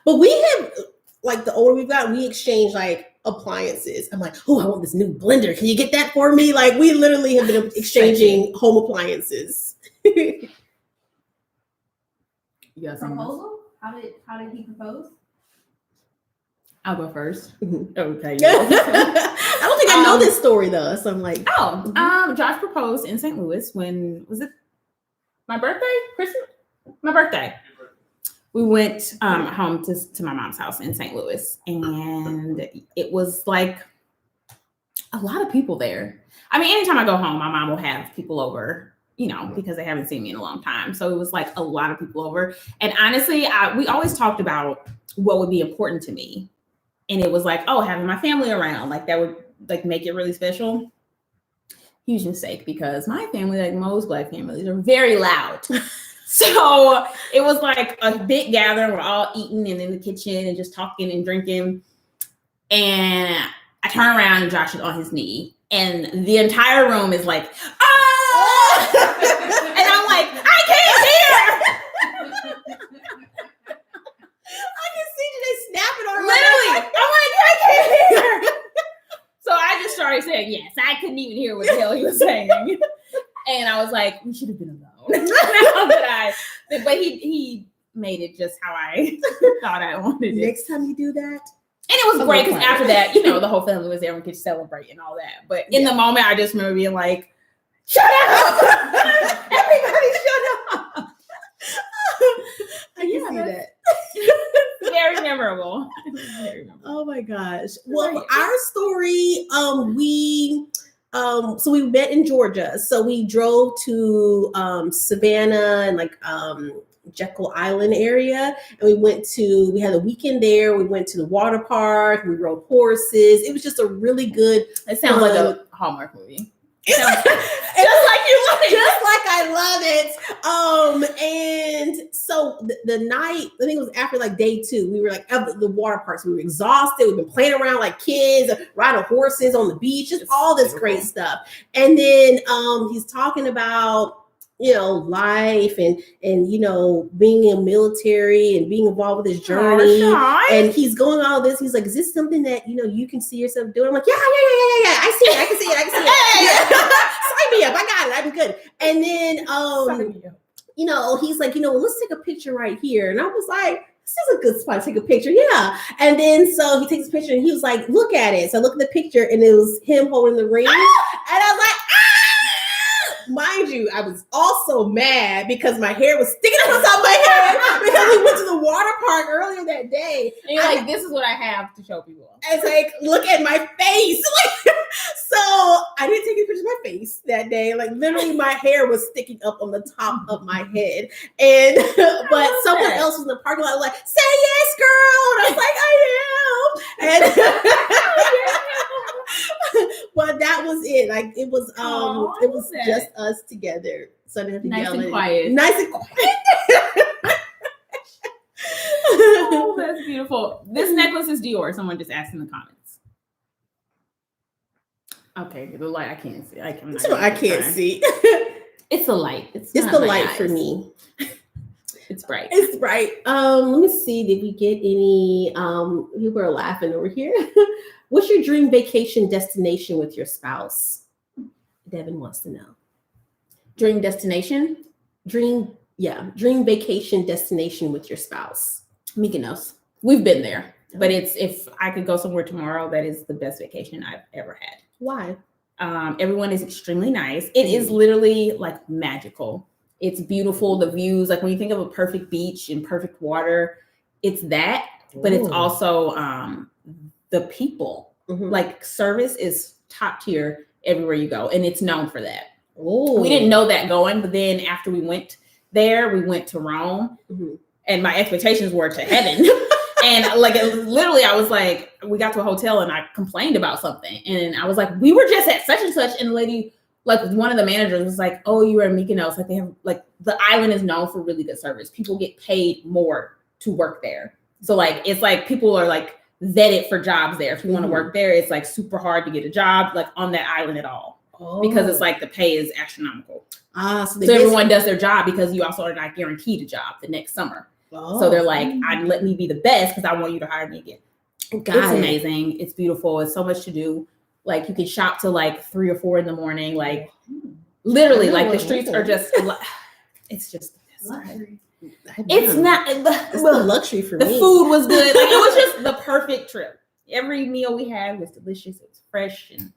But we have like the older we've got, we exchange like appliances. I'm like, oh, I want this new blender. Can you get that for me? Like we literally have been exchanging home appliances. Proposal? How did he propose? I'll go first. Mm-hmm. Okay. I don't think I know this story though. So I'm like, Josh proposed in St. Louis when was it? My birthday? Christmas? My birthday. We went home to my mom's house in St. Louis, and it was like a lot of people there. I mean, anytime I go home, my mom will have people over, because they haven't seen me in a long time. So it was like a lot of people over. And honestly, we always talked about what would be important to me. And it was like, having my family around, like that would like make it really special. Huge mistake, because my family, like most Black families, are very loud. So it was like a big gathering. We're all eating and in the kitchen and just talking and drinking. And I turn around and Josh is on his knee. And the entire room is like, ah! And I'm like, I can't hear. I can see you snapping on Literally. I'm like, I can't hear. So I just started saying yes. I couldn't even hear what the hell he was saying. And I was like, we should have been alone. But he made it just how I thought I wanted it. Next time you do that. And it was great because after that, the whole family was there and we could celebrate and all that. But in the moment, I just remember being like, shut up! Everybody shut up! I can see that. Very memorable. Oh my gosh. Well, our story, so we met in Georgia. So we drove to Savannah and like Jekyll Island area. And we had a weekend there. We went to the water park. We rode horses. It was just a really good. It sounds like a Hallmark movie. Just like you love it. Just like I love it. And so the night, I think it was after like day 2, we were like at the water parks. We were exhausted. We've been playing around like kids, riding horses on the beach, just all this great stuff. And then he's talking about life and being in the military and being involved with his journey. And he's going all this. He's like, is this something that you can see yourself doing? I'm like, yeah. I see it. I can see it. Sign me up. I got it. I'm good. And then, he's like, let's take a picture right here. And I was like, this is a good spot to take a picture. Yeah. And then so he takes a picture and he was like, look at it. So I looked at the picture and it was him holding the ring. And I was like, mind you, I was also mad because my hair was sticking up on top of my head because we went to the water park earlier that day. And you're like, this is what I have to show people. It's like, look at my face. So I didn't take a picture of my face that day. Like literally my hair was sticking up on the top of my head. And but someone else was in the parking lot like, say yes, girl. And I was like, I am. And but that was it. Like it was just us together. So I didn't have to nice yell and quiet. Nice and quiet. Oh, that's beautiful. This necklace is Dior. Someone just asked in the comments. Okay, the light I can't see. I can't see. It's the light. It's the light for me. It's bright. It's bright. Let me see. Did we get any? People are laughing over here. What's your dream vacation destination with your spouse? Devin wants to know. Dream destination? Dream vacation destination with your spouse. Mykonos. We've been there, but if I could go somewhere tomorrow, that is the best vacation I've ever had. Why? Everyone is extremely nice. It is literally like magical. It's beautiful. The views, like when you think of a perfect beach and perfect water, it's that, but it's also the people. Mm-hmm. Like service is top tier everywhere you go, and it's known for that. Ooh. We didn't know that going, but then after we went there, we went to Rome, and my expectations were to heaven. And like literally, I was like, we got to a hotel and I complained about something, and I was like, we were just at such and such, and the lady, like one of the managers, was like, oh, you were in Mykonos. Like they have, like the island is known for really good service. People get paid more to work there, so like it's like people are like vetted for jobs there. If you want to work there, it's like super hard to get a job like on that island at all. Because it's like the pay is astronomical. So everyone does their job because you also are not guaranteed a job the next summer. So they're like, let me be the best because I want you to hire me again. It's amazing. It's beautiful. It's so much to do. Like you can shop till like 3 or 4 in the morning. Like literally, like the streets are just. It's just luxury. It's not. It's the luxury for me. The food was good. Like it was just the perfect trip. Every meal we had was delicious. It was fresh and.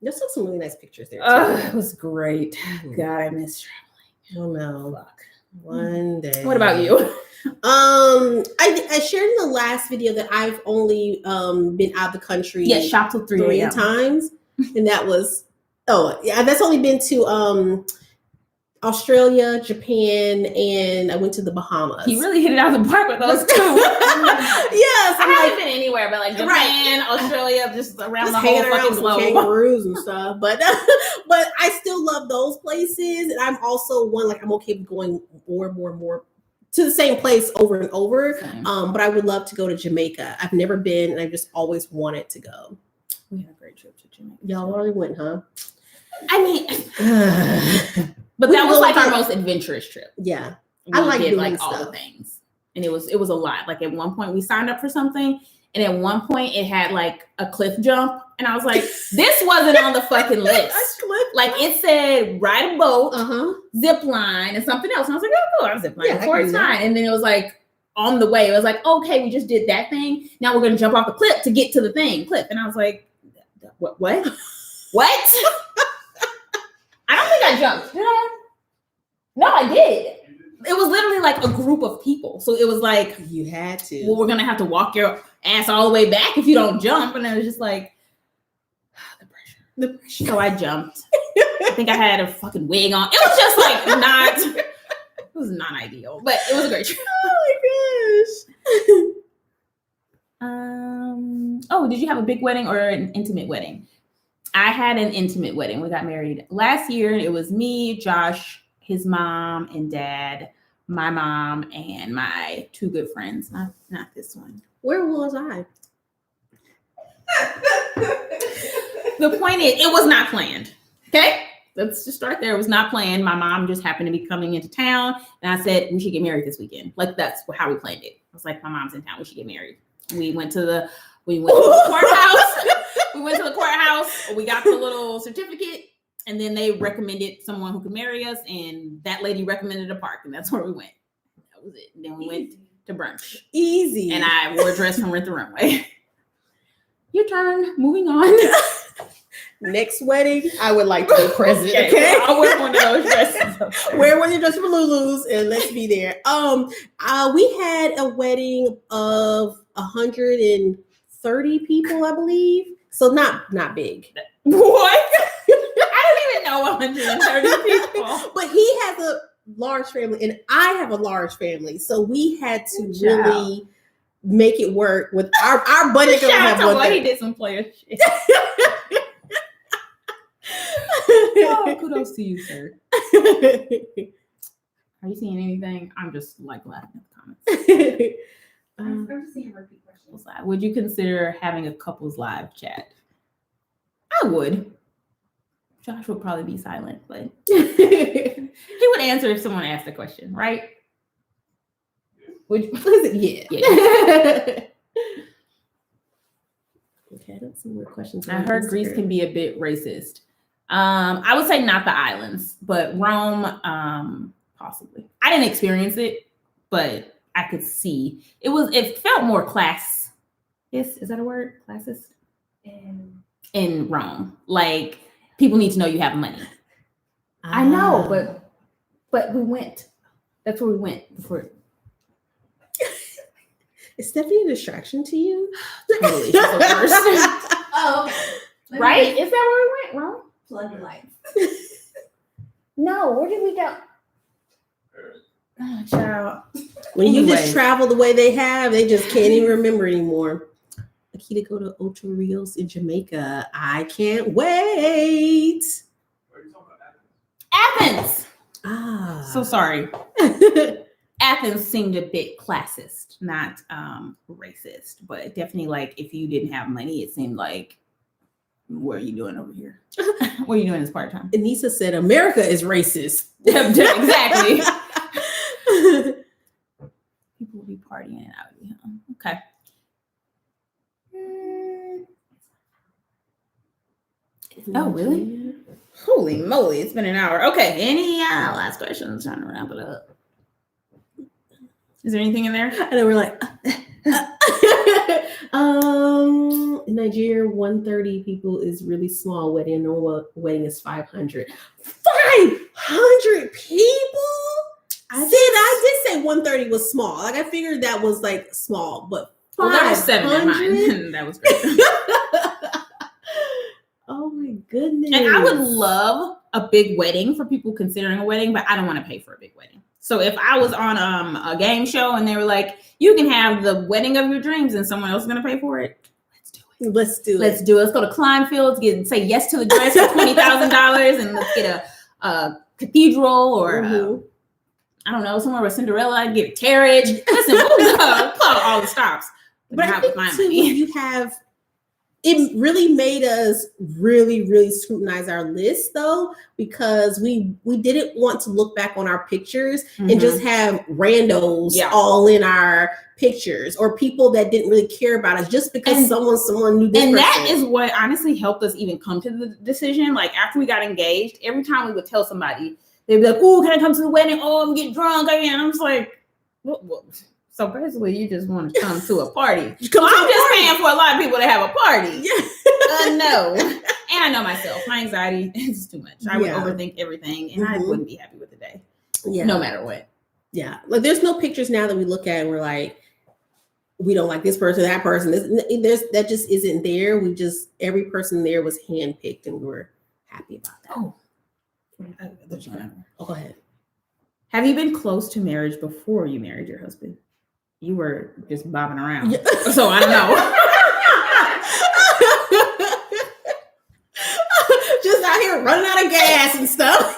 There's still some really nice pictures there. It was great. God, I miss traveling. Oh no. Fuck. One day. What about you? I shared in the last video that I've only been out of the country. Yeah, shopped till 3 times. And that was that's only been to Australia, Japan, and I went to the Bahamas. He really hit it out of the park with those two. Yes, I haven't been anywhere, but like Japan, Australia, just around the whole fucking globe. Kangaroos and stuff. But I still love those places, and I'm also one like I'm okay with going more to the same place over and over. But I would love to go to Jamaica. I've never been, and I just always wanted to go. We had a great trip to Jamaica. Y'all already went, huh? I mean. But that was like our most adventurous trip. Yeah. I like did like all the things. And it was a lot. Like at one point we signed up for something, and at one point it had like a cliff jump. And I was like, this wasn't on the fucking list. Like it said ride a boat, zip line, and something else. And I was like, oh cool, I was zip line before it's fine. And then it was like on the way, it was like, okay, we just did that thing. Now we're gonna jump off the cliff to get to the cliff. And I was like, what? What? I don't think I jumped. Did I? No, I did. It was literally like a group of people. So it was like, you had to. Well, we're going to have to walk your ass all the way back if you don't jump. And it was just like, the pressure. So I jumped. I think I had a fucking wig on. It was just like it was not ideal, but it was a great trip. Oh my gosh. Did you have a big wedding or an intimate wedding? I had an intimate wedding. We got married last year. It was me, Josh, his mom and dad, my mom, and my 2 good friends. Not this one. Where was I? The point is, it was not planned. Okay? Let's just start there. It was not planned. My mom just happened to be coming into town. And I said, we should get married this weekend. Like, that's how we planned it. I was like, my mom's in town. We should get married. We went to the courthouse. We went to the courthouse. We got the little certificate And then they recommended someone who could marry us, and that lady recommended a park, and that's where we went. That was it. And then we went to brunch. Easy. And I wore a dress from Rent the Runway. Your turn. Moving on. Next wedding, I would like to be present. Okay. I'll wear one of those dresses. Wear one of your dresses for Lulu's, and let's be there. We had a wedding of 130 people, I believe. So not big. What? I don't even know 130 people. But he has a large family, and I have a large family, so we had to really make it work with our budget. He did some player shit. Oh, kudos to you, sir. Are you seeing anything? I'm just like laughing at the comments. I'm just seeing repeat questions. Would you consider having a couples live chat? I would. Josh would probably be silent, but he would answer if someone asked a question, right? Would you? Yeah. Okay, I don't see more questions. I heard Greece can be a bit racist. I would say not the islands, but Rome, possibly. I didn't experience it, but I could see it felt more class. Is that a word? Classist? In Rome. Like, people need to know you have money. I know, but we went. That's where we went before. Is Stephanie a distraction to you? Totally. She's the worst. Oh, okay. Right? Is that where we went, Rome? Flood the lights. No, where did we go? Oh, child. When you just travel the way they have, they just can't even remember anymore. Akita, go to Ocho Rios in Jamaica. I can't wait. What are you talking about? Athens. So sorry. Athens seemed a bit classist, not racist, but definitely like if you didn't have money, it seemed like, what are you doing over here? What are you doing this part-time? Anissa said America is racist. Exactly. People will be partying out of here. Okay. Oh, really? Holy moly, it's been an hour. Okay, any last questions? Trying to wrap it up. Is there anything in there? I know we're like, in Nigeria, 130 people is really small wedding. Normal wedding is 500. 500 people? I did say 130 was small. Like, I figured that was like small, but 500? Well, that was 7 in mine. That was great. Oh my goodness. And I would love a big wedding for people considering a wedding, but I don't want to pay for a big wedding. So if I was on a game show and they were like, you can have the wedding of your dreams and someone else is going to pay for it, let's do it. Let's go to Kleinfeld's, say yes to the dress for $20,000 and let's get a cathedral or I don't know, somewhere with Cinderella, get a carriage. Listen, we'll call all the stops. But I think too, you have, it really made us really, really scrutinize our list though, because we didn't want to look back on our pictures and just have randos all in our pictures or people that didn't really care about us just because someone knew this person. That is what honestly helped us even come to the decision. Like after we got engaged, every time we would tell somebody, they'd be like, "Oh, can I come to the wedding? Oh, I'm getting drunk again." I'm just like, what? So basically, you just want to come to a party. I'm just paying for a lot of people to have a party. No. And I know myself. My anxiety is too much. I would overthink everything, and I wouldn't be happy with the day. Yeah. No matter what. Yeah. Like, there's no pictures now that we look at and we're like, we don't like this person, that person. That just isn't there. Every person there was handpicked, and we were happy about that. Oh, go ahead. Have you been close to marriage before you married your husband? You were just bobbing around. Yeah. So I don't know. Just out here running out of gas and stuff.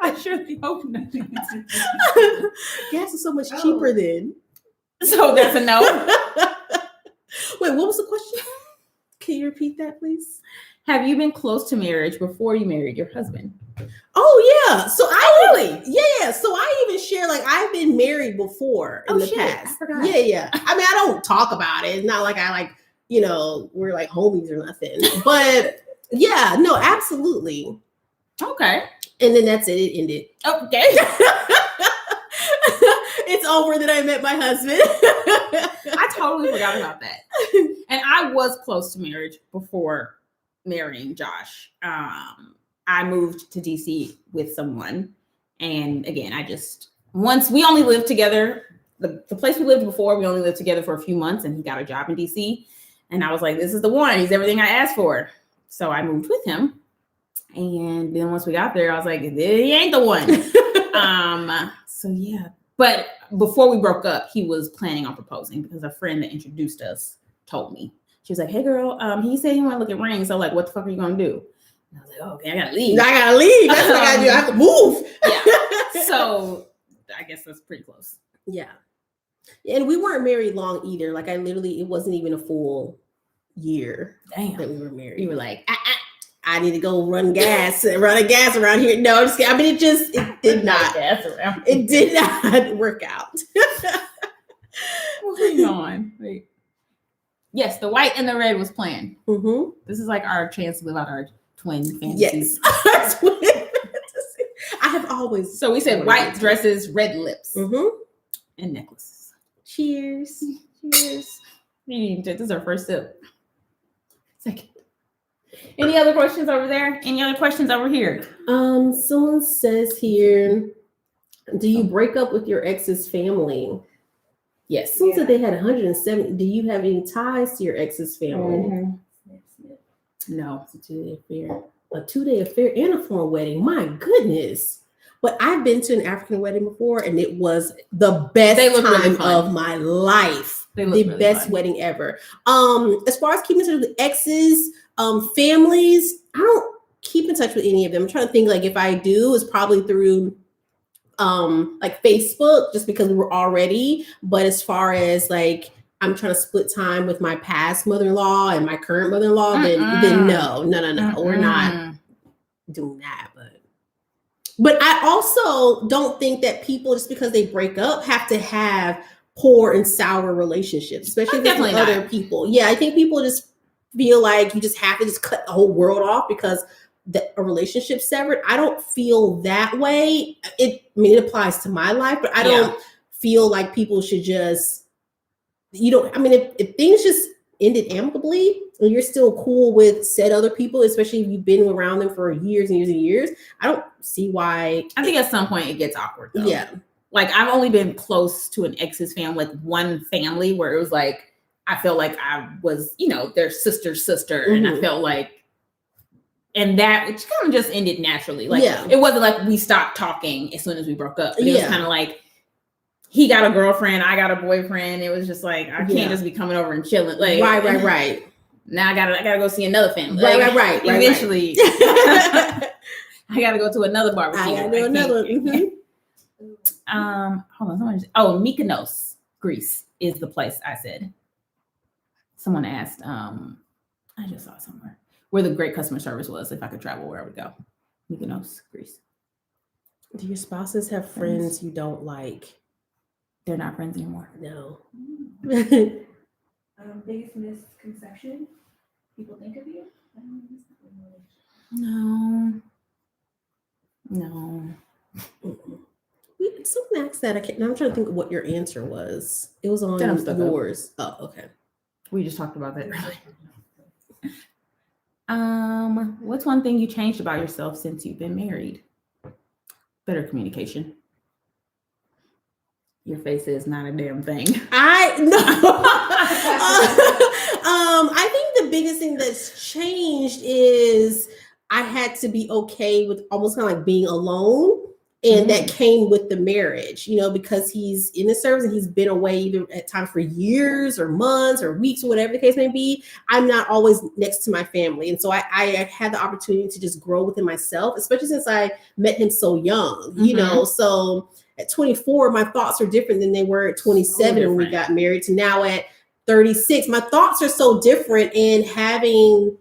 I surely hope not. Gas is so much cheaper then. So that's a no. Wait, what was the question? Can you repeat that, please? Have you been close to marriage before you married your husband? Oh yeah. So yeah. So I even share, like, I've been married before in the past. I forgot. Yeah. I mean, I don't talk about it. It's not like I we're like homies or nothing. But yeah, no, absolutely. Okay. And then that's it. It ended. Okay. It's over that I met my husband. I totally forgot about that. And I was close to marriage before marrying Josh. I moved to DC with someone. And again, once we only lived together, the place we lived before, we only lived together for a few months, and he got a job in DC. And I was like, this is the one. He's everything I asked for. So I moved with him. And then once we got there, I was like, he ain't the one. So yeah. But before we broke up, he was planning on proposing because a friend that introduced us told me. She was like, hey girl, he said he want to look at rings. So like, what the fuck are you gonna do? And I was like, oh, okay, I gotta leave. That's what I gotta do. I have to move. Yeah. So I guess that's pretty close. Yeah. And we weren't married long either. Like it wasn't even a full year Damn. that we were married. You were like, I need to go run gas around here. No, I'm just kidding. I mean, it did not. It did not work out. Moving on. Wait. Yes, the white and the red was planned. Mm-hmm. This is like our chance to live out our twin fantasies. Yes. I have always. So we said white dresses, red lips, and necklaces. Cheers. Cheers. This is our first sip. Second. Any other questions over there? Any other questions over here? Someone says here, do you break up with your ex's family? Yes. Someone said they had 170. Do you have any ties to your ex's family? No. It's a 2-day affair. A 2-day affair and a foreign wedding. My goodness. But I've been to an African wedding before, and it was the best time of my life. The really best fun. wedding ever. As far as keeping in touch with exes, families, I don't keep in touch with any of them. I'm trying to think, like, if I do, it's probably through like Facebook, just because we were already. But as far as like I'm trying to split time with my past mother-in-law and my current mother-in-law, then no, we're not doing that. But I also don't think that people, just because they break up, have to have poor and sour relationships, especially with other people. Yeah, I think people just feel like you just have to just cut the whole world off because a relationship severed. I don't feel that way. It applies to my life, but I don't feel like people should just, if things just ended amicably and you're still cool with said other people, especially if you've been around them for years and years and years, I don't see why. I think at some point it gets awkward though. Yeah. Like I've only been close to an ex's family, like one family where it was like, I felt like I was, their sister's sister. And I felt like, and that which kind of just ended naturally. Like it wasn't like we stopped talking as soon as we broke up. It was kind of like, he got a girlfriend, I got a boyfriend. It was just like, I can't just be coming over and chilling. Like right. Now I gotta go see another family. Right. Eventually, I gotta go to another barbecue. I gotta do another. Hold on. Mykonos, Greece is the place I said. Someone asked, I just saw somewhere where the great customer service was. If I could travel, where I would go. Mykonos, Greece. Do your spouses have friends you don't like? They're not friends anymore. No. Biggest misconception people think of you? No. Someone asked that. I'm trying to think of what your answer was. It was on yours. Oh, okay. We just talked about that earlier. What's one thing you changed about yourself since you've been married? Better communication. Your face is not a damn thing. I think the biggest thing that's changed is I had to be okay with almost kind of like being alone. And that came with the marriage, because he's in the service and he's been away either at times for years or months or weeks or whatever the case may be. I'm not always next to my family. And so I had the opportunity to just grow within myself, especially since I met him so young, So at 24, my thoughts are different than they were at 27 when we got married to now at 36. My thoughts are so different, and having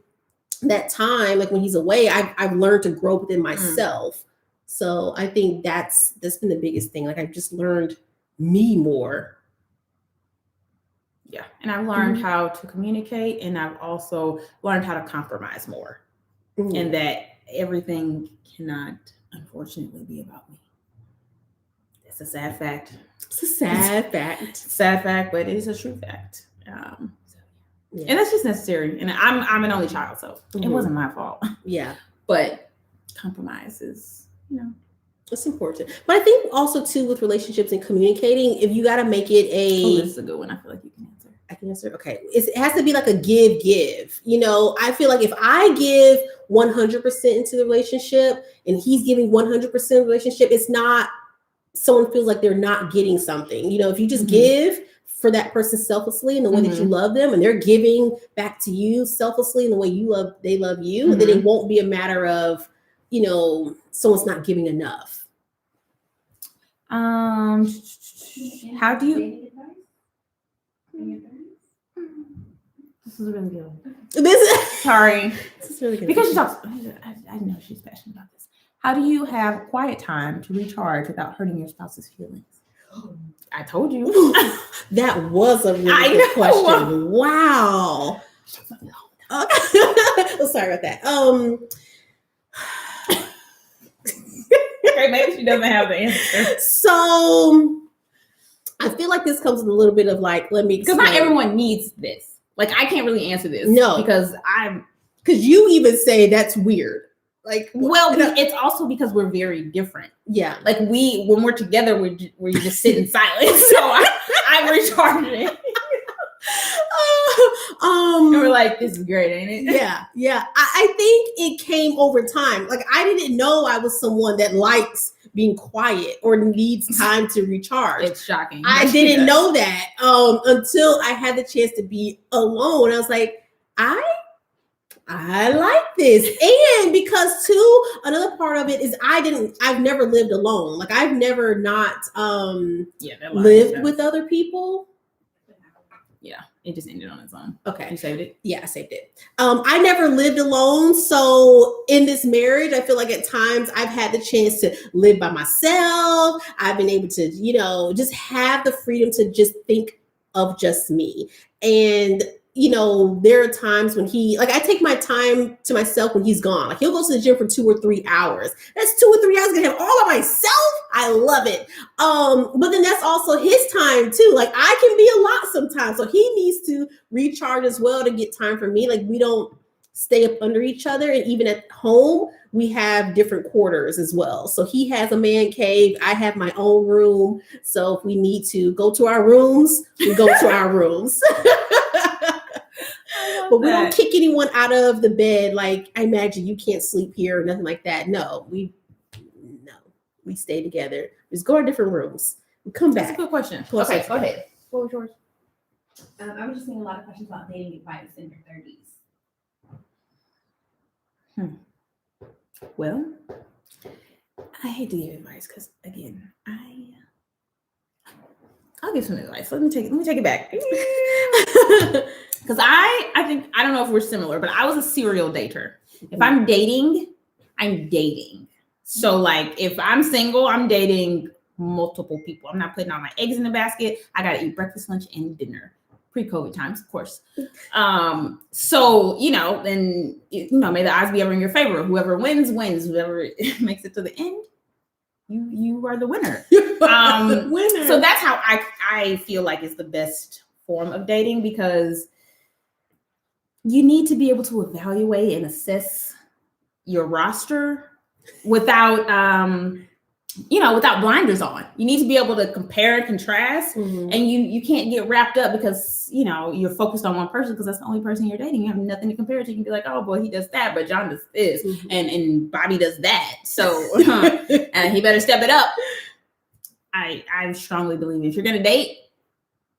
that time, like when he's away, I've learned to grow within myself. So I think that's been the biggest thing. Like I've just learned me more. Yeah. And I've learned how to communicate, and I've also learned how to compromise more. And that everything cannot, unfortunately, be about me. It's a sad fact. It's a sad fact. Sad fact, but it is a true fact. Yeah. And that's just necessary. And I'm an only child, so it wasn't my fault. Yeah. But compromise is, it's important. But I think also too with relationships and communicating, if you got to make it this is a good one. I feel like you can answer. I can answer. Okay. It has to be like a give. I feel like if I give 100% into the relationship and he's giving 100% of the relationship, it's not, someone feels like they're not getting something. If you just give for that person selflessly in the way that you love them, and they're giving back to you selflessly in the way they love you, then it won't be a matter of, someone's not giving enough. How do you? This is a really good one. Sorry. This is really good. Because she talks, I know she's passionate about this. How do you have quiet time to recharge without hurting your spouse's feelings? I told you. That was a really good question. Wow. Okay. Sorry about that. Okay, maybe she doesn't have the answer. So I feel like this comes with a little bit of like, let me explain. Because not everyone needs this. Like, I can't really answer this. No. Because you even say that's weird. Like, well, it's also because we're very different. Yeah. Like when we're together, we just sit in silence. So I'm recharging. And we're like, this is great, ain't it? Yeah. I think it came over time. Like, I didn't know I was someone that likes being quiet or needs time to recharge. It's shocking. I didn't know that until I had the chance to be alone. I was like, I like this. And because too, another part of it is I've never lived alone. Like, I've never not lived with other people. Yeah, it just ended on its own. Okay. You saved it? Yeah, I saved it. I never lived alone. So in this marriage, I feel like at times I've had the chance to live by myself. I've been able to, just have the freedom to just think of just me. And there are times when I take my time to myself when he's gone. Like, he'll go to the gym for 2 or 3 hours. That's 2 or 3 hours to have all of myself. I love it. But then that's also his time too. Like, I can be a lot sometimes. So he needs to recharge as well to get time for me. Like, we don't stay up under each other. And even at home, we have different quarters as well. So he has a man cave. I have my own room. So if we need to go to our rooms, we go to our rooms. But we don't kick anyone out of the bed. Like, I imagine you can't sleep here or nothing like that. No, we stay together. Just go to different rooms. We come back. That's a good question. Okay, go ahead. What was yours? I was just seeing a lot of questions about dating advice in your 30s. Well, I hate to give advice because, again, I'll give some advice. Let me take it back. Because I think, I don't know if we're similar, but I was a serial dater. If I'm dating, I'm dating. So, like, if I'm single, I'm dating multiple people. I'm not putting all my eggs in the basket. I got to eat breakfast, lunch, and dinner. Pre-COVID times, of course. So, then, may the odds be ever in your favor. Whoever wins. Whoever makes it to the end, you are the winner. Winner. So that's how I feel like is the best form of dating, because you need to be able to evaluate and assess your roster without without blinders on. You need to be able to compare and contrast, and you can't get wrapped up because you're focused on one person because that's the only person you're dating. You have nothing to compare to. You can be like, oh boy, he does that, but John does this, and Bobby does that. So and he better step it up. I strongly believe if you're gonna date,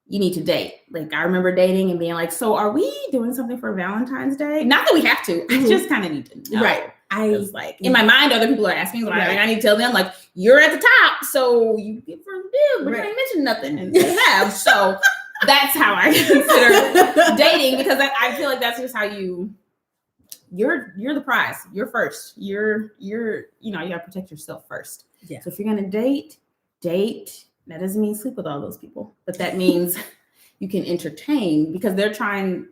you need to date. Like, I remember dating and being like, so are we doing something for Valentine's Day? Not that we have to. I just kind of need to know. Right. I was like, in my mind, other people are asking, so I need to tell them, like, you're at the top, so you get first dibs, but you ain't mentioned nothing, and they have. So that's how I consider dating, because I feel like that's just how you're the prize. You're first. You gotta protect yourself first. Yeah. So if you're gonna date. That doesn't mean sleep with all those people, but that means you can entertain, because they're trying,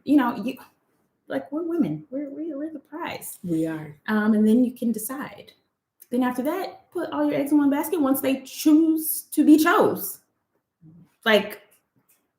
like we're women. We're the prize. We are. And then you can decide. Then after that, put all your eggs in one basket once they choose to be chose. Like,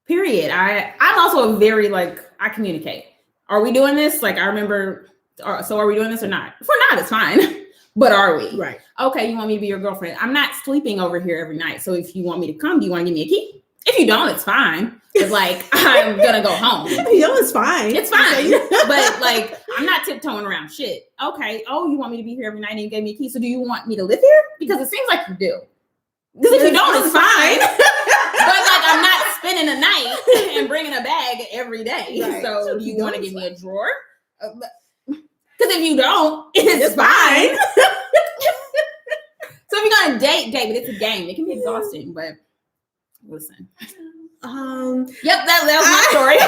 period. I'm also a very, like, I communicate. Are we doing this? Like, I remember, so are we doing this or not? If we're not, it's fine. But are we? Right. Okay, you want me to be your girlfriend. I'm not sleeping over here every night. So if you want me to come, do you want to give me a key? If you don't, it's fine. But like, I'm gonna go home. It's fine. It's fine. But like, I'm not tiptoeing around shit. Okay. Oh, you want me to be here every night and you gave me a key. So do you want me to live here? Because it seems like you do. Because if you don't, it's fine. But like, I'm not spending a night and bringing a bag every day. Right. So do you want to give me a drawer? Because if you don't, it's fine. So if you're gonna date, but it's a game. It can be exhausting, but listen. Yep, that was my story.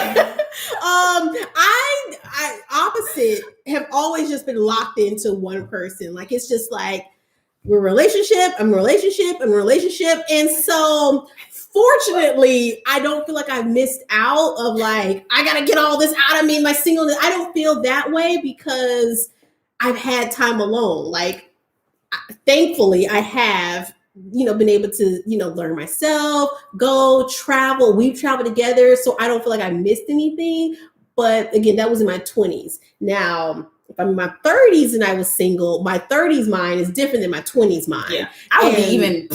I opposite have always just been locked into one person. Like, it's just like, we're relationship, I'm relationship, and so fortunately, I don't feel like I've missed out of like, I gotta get all this out of me, my singleness. I don't feel that way because I've had time alone. Like, thankfully, I have, been able to, learn myself, go travel. We've traveled together, so I don't feel like I missed anything. But again, that was in my 20s. Now, if I'm in my 30s and I was single, my 30s mind is different than my 20s mind. Yeah, I would be even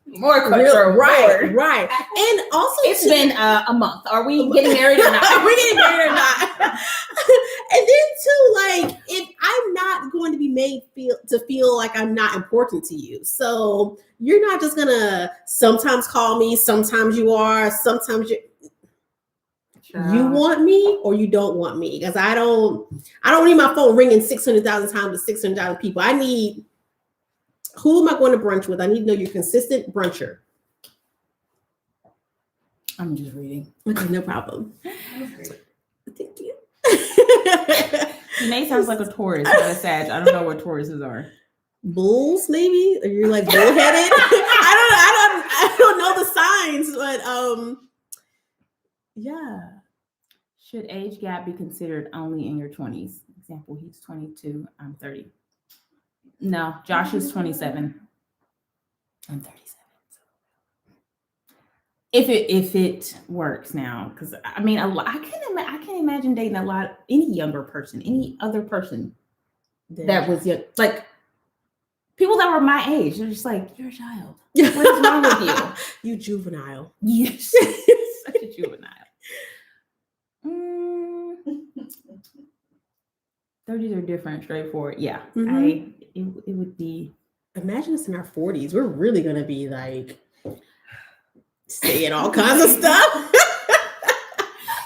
more cutthroat. Right. And also, it's been a month. Are we getting married or not? Are we getting married or not? And then too, like, if I'm not going to be made feel like I'm not important to you, so you're not just gonna sometimes call me, sometimes you are, sometimes you want me or you don't want me, because I don't need my phone ringing 600,000 times with 600,000 people. I need, who am I going to brunch with? I need to know you're a consistent bruncher. I'm just reading. Okay, no problem. Thank you. Janae sounds like a Taurus, not a Sag. I don't know what Tauruses are. Bulls, maybe? Are you like bullheaded? I don't know the signs, but yeah. Should age gap be considered only in your 20s? Example, he's 22, I'm 30. No, Josh is 27. I'm 37. If it works now, because I mean, I can't imagine dating any younger person, any other person that was young, like people that were my age. They're just like, you're a child. What is wrong with you? You juvenile. Yes, such a juvenile. 30s are different, straightforward. Yeah, Mhm. It would be. Imagine us in our 40s. We're really gonna be like saying all kinds of stuff.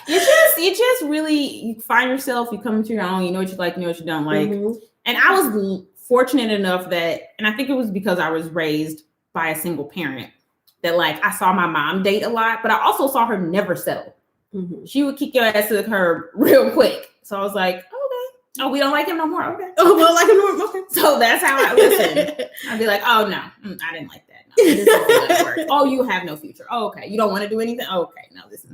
you just really, you find yourself, you come into your own, you know what you like, you know what you don't like. Mhm. And I was fortunate enough that, and I think it was because I was raised by a single parent, that like I saw my mom date a lot, but I also saw her never settle. Mhm. She would kick your ass to the curb real quick. So I was like, okay. Oh, we don't like him no more. Okay. Oh, well, like a normal. Okay. So that's how I listen. I'd be like, oh no, I didn't like that. No, this doesn't work. Oh, you have no future. Oh, okay. You don't want to do anything? Okay. No, this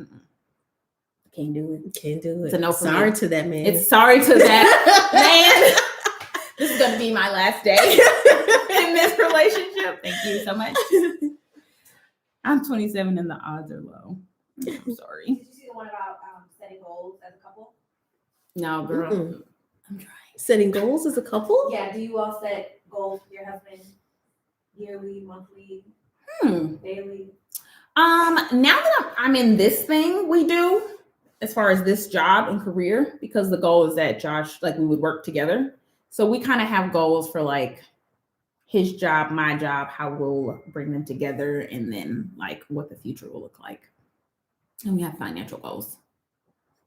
can't do it. Can't do it. It's a no for Sorry me. to that man. It's sorry to that man. This is going to be my last day in this relationship. Thank you so much. I'm 27 and the odds are low. I'm sorry. Did you see the one about setting goals as a couple? No, girl. Mm-mm. I'm trying. Setting goals as a couple? Yeah. Do you all set goals for your husband yearly, monthly, daily? Now that I'm in this thing, we do, as far as this job and career, because the goal is that Josh, like, we would work together. So we kind of have goals for like his job, my job, how we'll bring them together, and then like what the future will look like. And we have financial goals.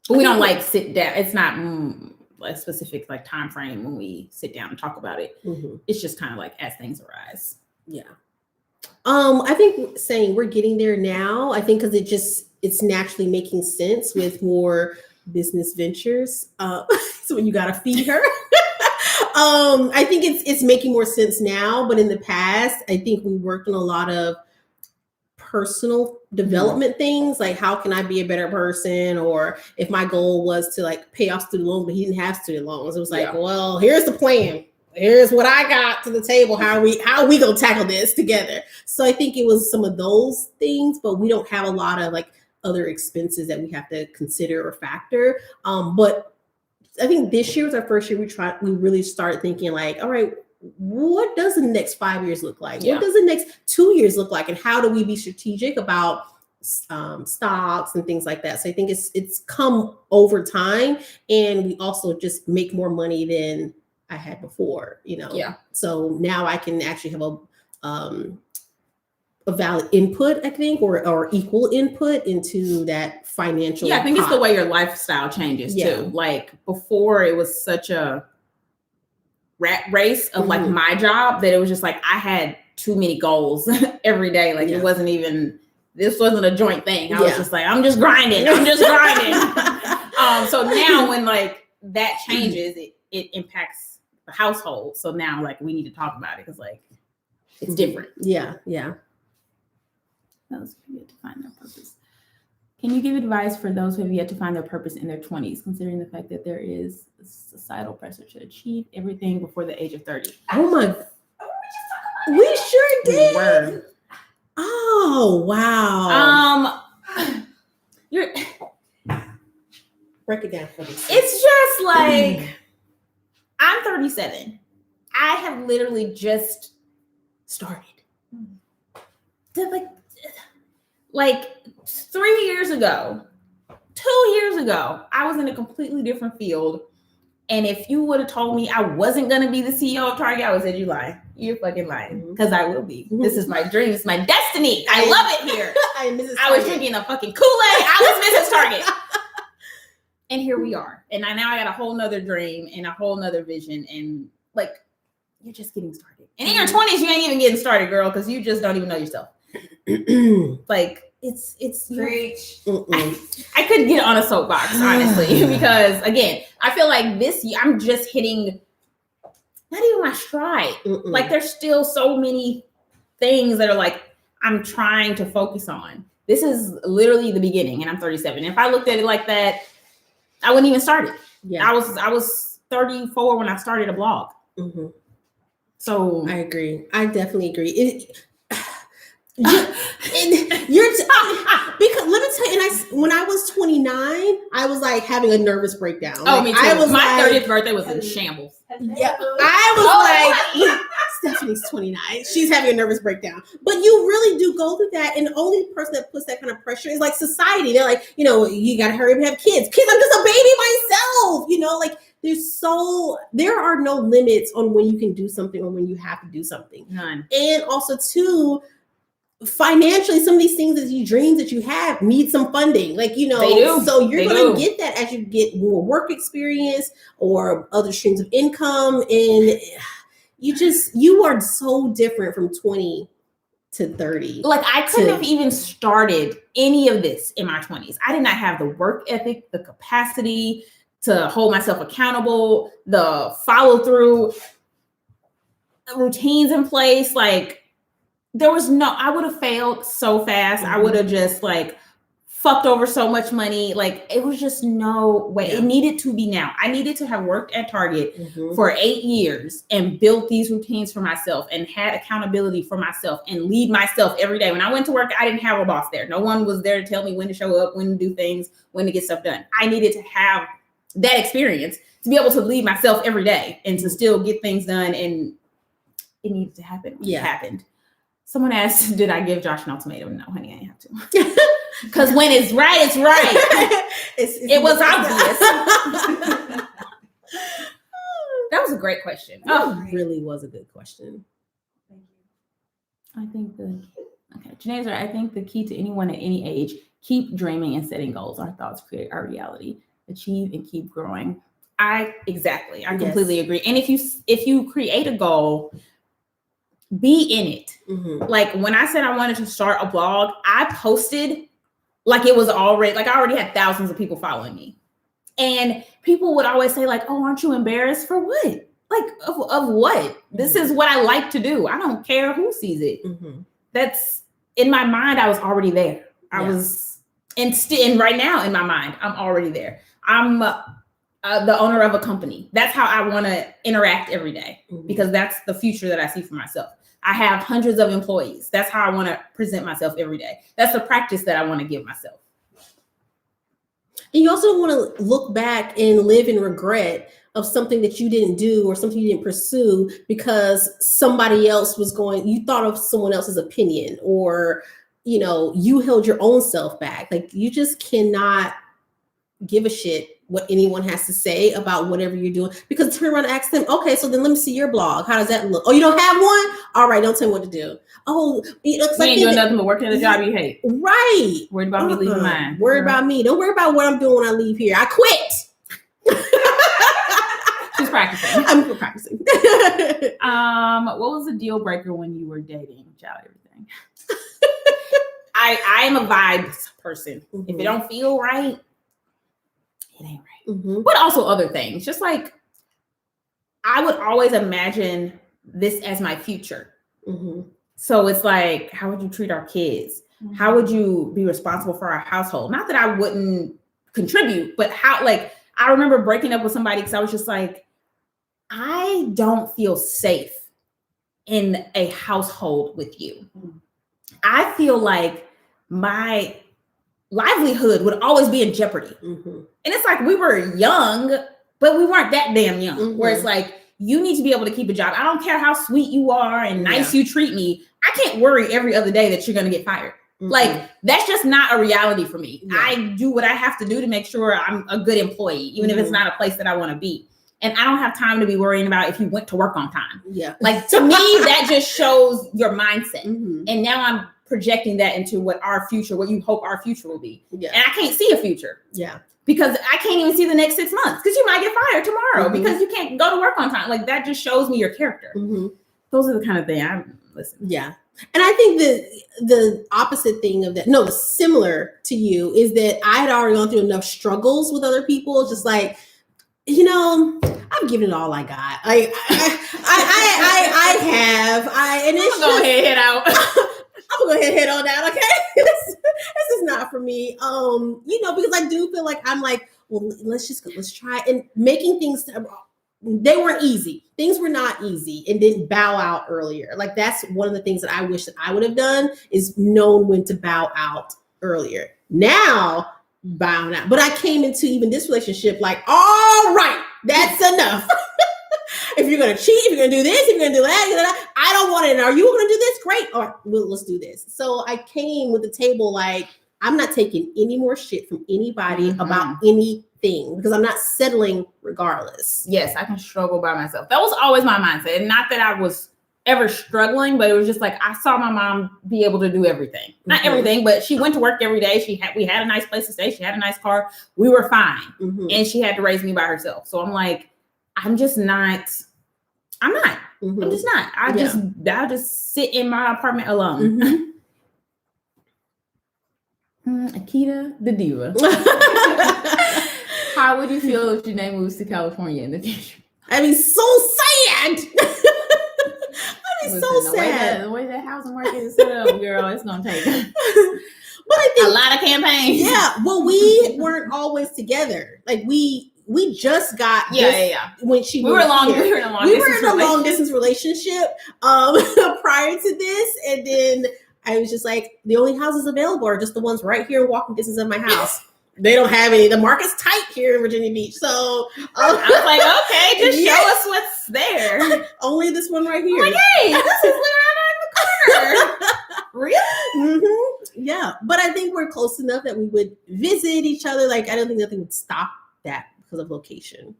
But we don't like sit down. It's not a specific like time frame when we sit down and talk about it. Mm-hmm. It's just kind of like as things arise. Yeah. I think saying we're getting there now, I think because it's naturally making sense with more business ventures. So when you got to feed her. I think it's making more sense now, but in the past, I think we worked on a lot of personal development things, like how can I be a better person, or if my goal was to like pay off student loans, but he didn't have student loans, it was like, well, here's the plan. Here's what I got to the table. How are we gonna tackle this together? So I think it was some of those things, but we don't have a lot of like other expenses that we have to consider or factor. But I think this year was our first year we really started thinking like, all right, what does the next 5 years look like? What does the next 2 years look like? And how do we be strategic about stocks and things like that? So I think it's come over time, and we also just make more money than I had before, So now I can actually have a valid input, I think, or equal input into that financial. Yeah, I think it's the way your lifestyle changes too. Like before, it was such a rat race of like my job that it was just like I had too many goals every day. Like it wasn't even, this wasn't a joint thing. I was just like, I'm just grinding. So now when like that changes, it impacts the household. So now like we need to talk about it because like it's different. Yeah. Those who have yet to find their purpose. Can you give advice for those who have yet to find their purpose in their 20s, considering the fact that there is a societal pressure to achieve everything before the age of 30? Oh my, we sure did. Oh wow. You're break it down for me. It's just like I'm 37. I have literally just started. Like 3 years ago, 2 years ago, I was in a completely different field. And if you would have told me I wasn't going to be the CEO of Target, I would have said, you lying. You're fucking lying. Because I will be. This is my dream. It's my destiny. I love it here. I was drinking a fucking Kool-Aid. I was Mrs. Target. And here we are. And now I got a whole nother dream and a whole nother vision. And like, you're just getting started. And in your 20s, you ain't even getting started, girl, because you just don't even know yourself. Like it's preach. I could get on a soapbox, honestly, because again, I feel like this year I'm just hitting not even my stride. Like there's still so many things that are like I'm trying to focus on. This is literally the beginning, and I'm 37. If I looked at it like that, I wouldn't even start it. Yeah, I was 34 when I started a blog. So I agree. I definitely agree. Because let me tell you, when I was 29, I was like having a nervous breakdown. Oh, me too. I was my 30th birthday was in shambles. Yeah, I was like, Stephanie's 29. She's having a nervous breakdown. But you really do go through that, and the only person that puts that kind of pressure is like society. They're like, you got to hurry up and have kids. I'm just a baby myself. Like there are no limits on when you can do something or when you have to do something. None. And also too, financially, some of these things that you dreams that you have need some funding. Like, they do. So you're going to get that as you get more work experience or other streams of income. And you are so different from 20 to 30. Like I couldn't have even started any of this in my 20s. I did not have the work ethic, the capacity to hold myself accountable, the follow through, routines in place. Like, I would have failed so fast. I would have just like fucked over so much money. Like it was just no way. Yeah. It needed to be now. I needed to have worked at Target for 8 years and built these routines for myself and had accountability for myself and lead myself every day. When I went to work, I didn't have a boss there. No one was there to tell me when to show up, when to do things, when to get stuff done. I needed to have that experience to be able to lead myself every day and to still get things done. And it needed to happen. It happened. Someone asked, did I give Josh an ultimatum? No, honey, I didn't have to. Because when it's right, it's right. It was obvious. That was a great question. That really was a good question. Thank you. Janae, I think the key to anyone at any age, keep dreaming and setting goals. Our thoughts create our reality. Achieve and keep growing. I completely agree. And if you create a goal, be in it. Like when I said I wanted to start a blog, I posted like it was already, like I already had thousands of people following me. And people would always say like, oh, aren't you embarrassed for what? Like of what? This is what I like to do. I don't care who sees it. in my mind, I was already there. I Yeah. was, and right now in my mind, I'm already there. I'm the owner of a company. That's how I want to interact every day, because that's the future that I see for myself. I have hundreds of employees. That's how I want to present myself every day. That's the practice that I want to give myself. And you also want to look back and live in regret of something that you didn't do or something you didn't pursue because somebody else was you thought of someone else's opinion, or, you held your own self back. Like, you just cannot give a shit what anyone has to say about whatever you're doing, because turn around and ask them, okay, so then let me see your blog. How does that look? Oh, you don't have one? All right, don't tell me what to do. Oh, it looks You like ain't doing nothing but working at a job you hate. Right. Worried about me leaving mine. Worry about me. Don't worry about what I'm doing when I leave here. I quit. She's practicing. I'm practicing. What was the deal breaker when you were dating? Child, everything. I am a vibes person. If it don't feel right, it ain't right. But also other things. Just like, I would always imagine this as my future. So it's like, how would you treat our kids? How would you be responsible for our household? Not that I wouldn't contribute, but how, like, I remember breaking up with somebody because I was just like, I don't feel safe in a household with you. I feel like my livelihood would always be in jeopardy. And it's like, we were young, but we weren't that damn young, where it's like, you need to be able to keep a job. I don't care how sweet you are and nice you treat me. I can't worry every other day that you're going to get fired. Like, that's just not a reality for me. I do what I have to do to make sure I'm a good employee, even if it's not a place that I want to be. And I don't have time to be worrying about if you went to work on time. Like, to me, that just shows your mindset. And now I'm projecting that into what you hope our future will be. And I can't see a future. Because I can't even see the next 6 months, because you might get fired tomorrow because you can't go to work on time. Like, that just shows me your character. Those are the kind of thing I listen. And I think the opposite thing of that, no, similar to you, is that I had already gone through enough struggles with other people. Just like, I've given it all I got. I have. And it's I'm gonna go ahead and head out. I'm gonna go ahead and head on out. Okay, this is not for me. Because I do feel like I'm like, well, let's try, and making things. They weren't easy. Things were not easy, and didn't bow out earlier. Like, that's one of the things that I wish that I would have done, is known when to bow out earlier. Now, bowing out. But I came into even this relationship like, all right, that's enough. If you're going to cheat, if you're going to do this, if you're going to do that, I don't want it. Are you going to do this? Great. All right, well, let's do this. So I came with the table like, I'm not taking any more shit from anybody about anything, because I'm not settling regardless. Yes, I can struggle by myself. That was always my mindset. And not that I was ever struggling, but it was just like, I saw my mom be able to do everything. Not everything, but she went to work every day. We had a nice place to stay. She had a nice car. We were fine. And she had to raise me by herself. So I'm like, I'm just not. I'm just not. I'll just sit in my apartment alone. Akita, the diva. How would you feel if Janae moves to California in the future? I'd be so sad. So sad. The way that housing market is set up, girl, it's gonna take but I think a lot of campaigns. Yeah. Well, we weren't always together. Like, we just got when she we were in a long distance relationship prior to this, and then I was just like, the only houses available are just the ones right here in walking distance of my house. They don't have any. The market's tight here in Virginia Beach. So I was like, okay, just show us what's there. Only this one right here. Like, hey, this is right around the corner. Really? Yeah. But I think we're close enough that we would visit each other. Like, I don't think nothing would stop that because of location.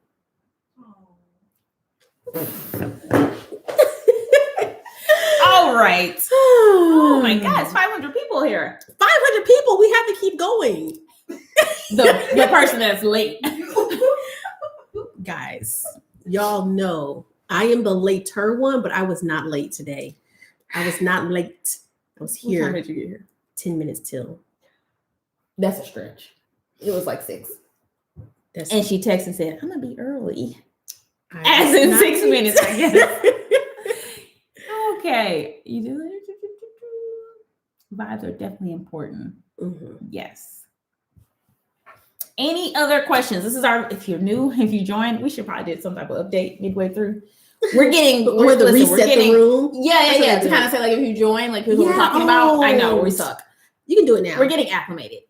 All right. Oh my God, it's 500 people here. 500 people. We have to keep going. The person that's late. Guys, y'all know I am the later one, but I was not late today. I was not late. I was here. What time did you get here? 10 minutes till. That's a stretch. It was like 6. And she texted and said, I'm gonna be early. As in 6 minutes, I guess. Okay. You do it. Vibes are definitely important. Mhm. Yes. Any other questions? This is our, if you're new, if you joined, we should probably do some type of update midway through. We're getting, Or the listen, reset the room. Yeah, That's what I to do. kind of say like if you join, like here's what we're Yeah, talking about. I know oh. we suck. You can do it now. We're getting acclimated.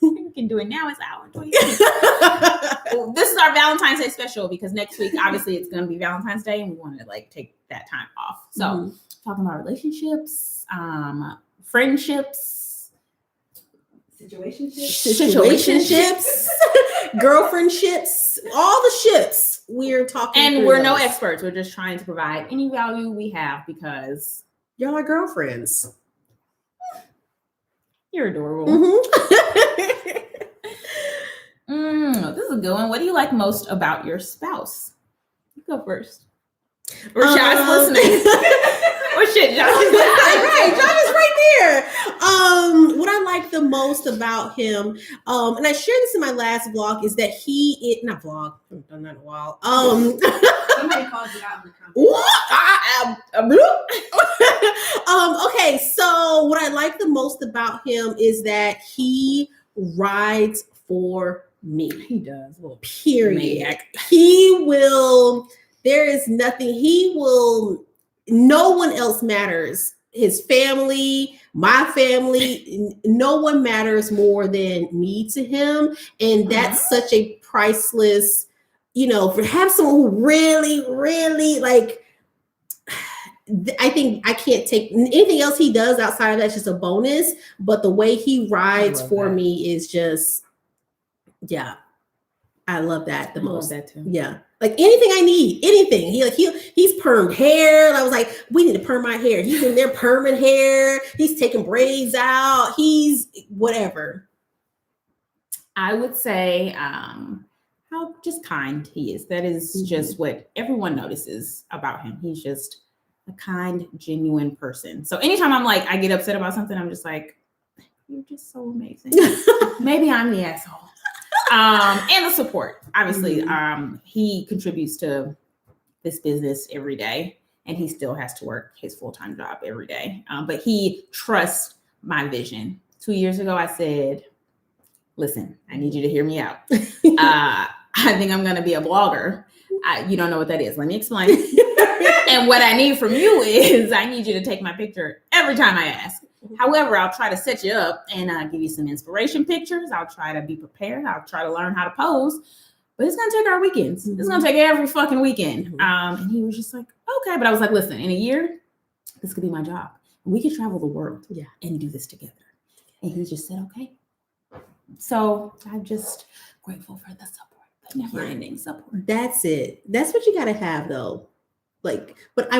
You can do it now. It's hour 20. This is our Valentine's Day special because next week, obviously, it's going to be Valentine's Day, and we want to like take that time off. So, talking about relationships, friendships, Situationships. girlfriendships, all the ships. We're talking, and we're no experts. We're just trying to provide any value we have because y'all are girlfriends. you're adorable. Mm-hmm. This is a good one. What do you like most about your spouse? You go first. Or Josh listening. Or shit, Josh is listening. Right, Josh is right there. What I like the most about him, and I shared this in my last vlog, is that not vlog. I haven't done that in a while. Somebody called you out in the comments. Okay, so what I like the most about him is that he rides for me. He does. Well, Period. maniac. He will. There is nothing. He will. No one else matters. His family, my family, no one matters more than me to him. And that's such a priceless, for have someone who really, really like, I think I can't take anything else he does outside of that's just a bonus. But the way he rides for me is just, yeah. I love that the most. I love that too. Yeah. Like anything I need, anything. He's permed hair. And I was like, we need to perm my hair. He's in there perming hair. He's taking braids out. He's whatever. I would say how just kind he is. That is just what everyone notices about him. He's just a kind, genuine person. So anytime I get upset about something, I'm just like, you're just so amazing. Maybe I'm the asshole. And the support. Obviously, he contributes to this business every day, and he still has to work his full-time job every day. But he trusts my vision. 2 years ago, I said, listen, I need you to hear me out. I think I'm going to be a blogger. You don't know what that is. Let me explain. And what I need from you is I need you to take my picture every time I ask. However, I'll try to set you up and give you some inspiration pictures. I'll try to be prepared. I'll try to learn how to pose. But it's going to take our weekends. It's going to take every fucking weekend. And he was just like, okay. But I was like, listen, in a year, this could be my job. We could travel the world and do this together. And he just said, okay. So I'm just grateful for the support, the never-ending support. That's it. That's what you got to have, though. Like, but I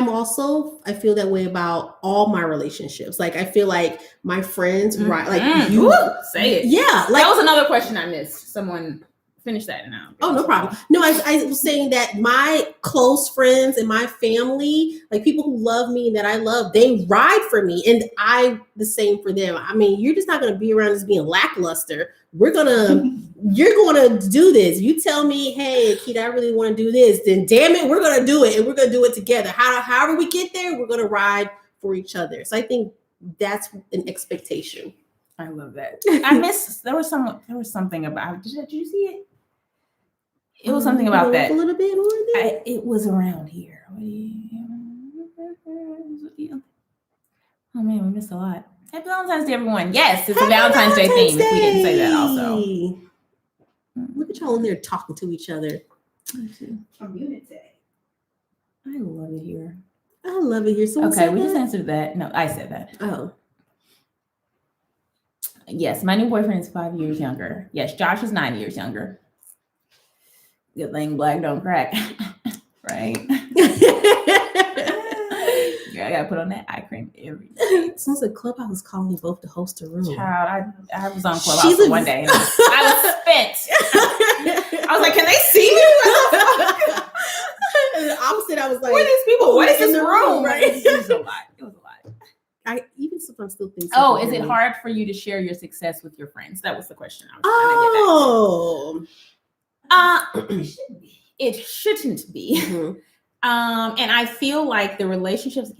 feel that way about all my relationships. Like, I feel like my friends, right? Like, you say it. Yeah. Like, that was another question I missed. Someone finish that now. Oh, no problem. No, I was saying that my close friends and my family, like people who love me and that I love, they ride for me, and I the same for them. I mean, you're just not going to be around as being lackluster. You're going to do this. You tell me, hey, Akita, I really want to do this. Then damn it, we're going to do it, and we're going to do it together. However we get there, we're going to ride for each other. So I think that's an expectation. I love that. I missed. There was something about. Did you see it? It was something about that. A little bit more. It was around here. Oh man, we missed a lot. Happy Valentine's Day, everyone. Yes, it's a Valentine's Day theme. If we didn't say that, also. Look at y'all in there talking to each other. Community. I love it here. I love it here. So okay, we just answered that. No, I said that. Oh. Yes, my new boyfriend is 5 years younger. Yes, Josh is 9 years younger. Good thing black don't crack, right? Yeah, I gotta put on that eye cream every day. Sounds like Clubhouse is calling you both to host a room. Child, I was on Clubhouse for one day. I was spent. I was like, can they see me? The opposite, I was like, who are these people? What is this room? Right? It was a lot. It was a lot. I even sometimes still think. Oh, is it hard for you to share your success with your friends? That was the question I was trying to get at. It shouldn't be. Mm-hmm. And I feel like the relationships,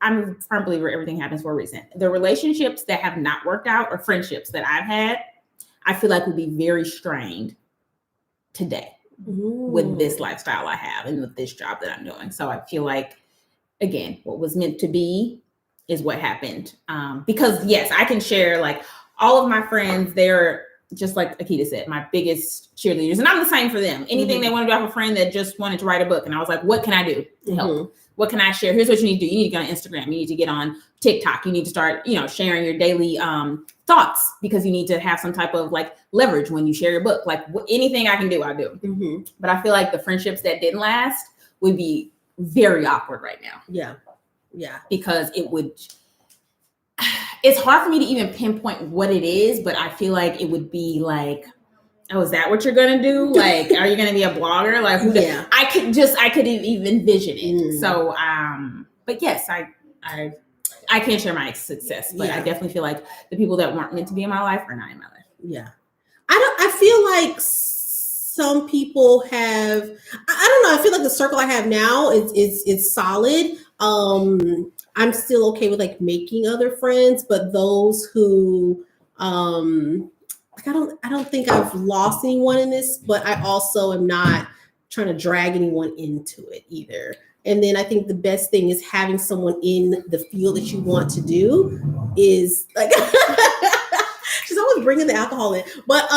I'm a firm believer everything happens for a reason. The relationships that have not worked out or friendships that I've had, I feel like would be very strained today with this lifestyle I have and with this job that I'm doing. So I feel like, again, what was meant to be is what happened. Because yes, I can share like all of my friends, they're just like Akita said, my biggest cheerleaders. And I'm the same for them. Anything they want to do, I have a friend that just wanted to write a book. And I was like, what can I do to help? What can I share? Here's what you need to do. You need to get on Instagram. You need to get on TikTok. You need to start, sharing your daily thoughts, because you need to have some type of like leverage when you share your book. Like anything I can do, I do. But I feel like the friendships that didn't last would be very awkward right now. Yeah. Because it's hard for me to even pinpoint what it is, but I feel like it would be like, oh, is that what you're gonna do? Like, are you gonna be a blogger? Like, I could even envision it. So, but yes, I can't share my success, but I definitely feel like the people that weren't meant to be in my life are not in my life. Yeah. I feel like some people have, I don't know. I feel like the circle I have now is solid. I'm still okay with like making other friends, but those who, like I don't think I've lost anyone in this, but I also am not trying to drag anyone into it either. And then I think the best thing is having someone in the field that you want to do is like, she's always bringing the alcohol in, but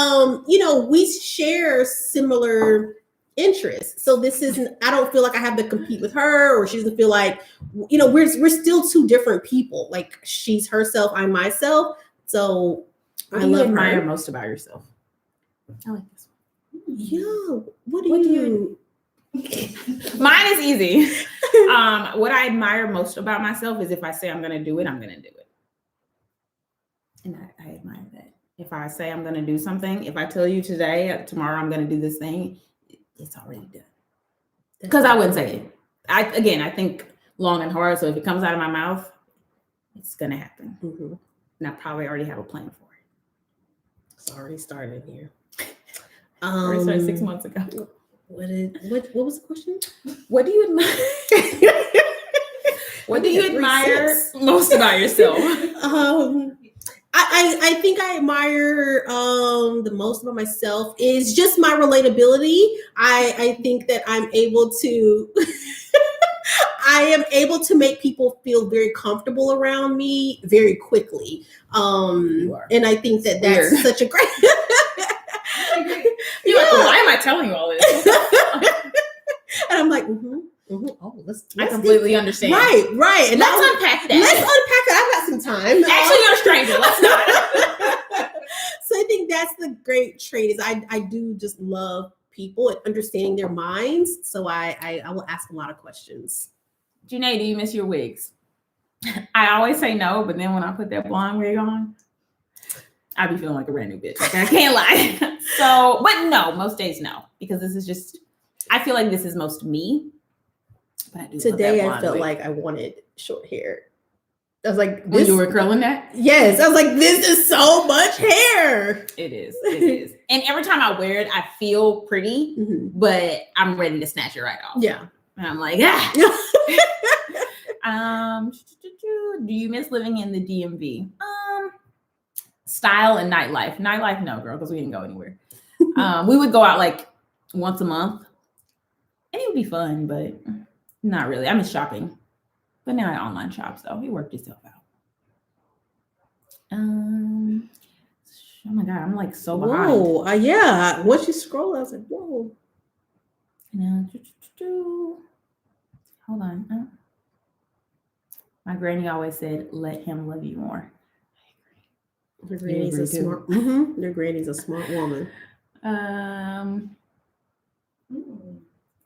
we share similar interests. So this isn't, I don't feel like I have to compete with her, or she doesn't feel like, we're still two different people. Like she's herself, I'm myself. So what do you admire most about yourself? I like this one. Yeah. What do you? Mine is easy. What I admire most about myself is if I say I'm going to do it, I'm going to do it. And I admire that. If I say I'm going to do something, if I tell you today, tomorrow I'm going to do this thing, it's already done. Because I wouldn't say it. I think long and hard. So if it comes out of my mouth, it's going to happen. And I probably already have a plan for it. It's already started here. Already started 6 months ago. What was the question? What do you admire? What do you admire most about yourself? I think I admire the most about myself is just my relatability. I think that I'm able to I am able to make people feel very comfortable around me very quickly. And I think that that's such a great You're like, why am I telling you all this? And I'm like, oh, let's I completely understand. Right. And let's unpack that. Let's unpack that. I've got some time. Actually, you're a stranger. Let's not. So I think that's the great trait is I do just love people and understanding their minds. So I will ask a lot of questions. Janae, do you miss your wigs? I always say no, but then when I put that blonde wig on, I be feeling like a brand new bitch. Like, I can't lie. So, but no, most days no, because this is just, I feel like this is most me. But I do today I felt like I wanted short hair. I was like, when you were curling that? Yes. I was like, this is so much hair. It is. And every time I wear it, I feel pretty, but I'm ready to snatch it right off. Yeah. And I'm like, do you miss living in the DMV? Style and nightlife. Nightlife, no, girl, because we didn't go anywhere. We would go out like once a month, and it would be fun, but not really. I miss shopping, but now I online shop, so it worked itself out. Oh my god, I'm like so behind. Whoa, yeah. Once you scroll, I was like, whoa. Hold on. My granny always said, "Let him love you more." Your granny's a smart. Your granny's a smart woman.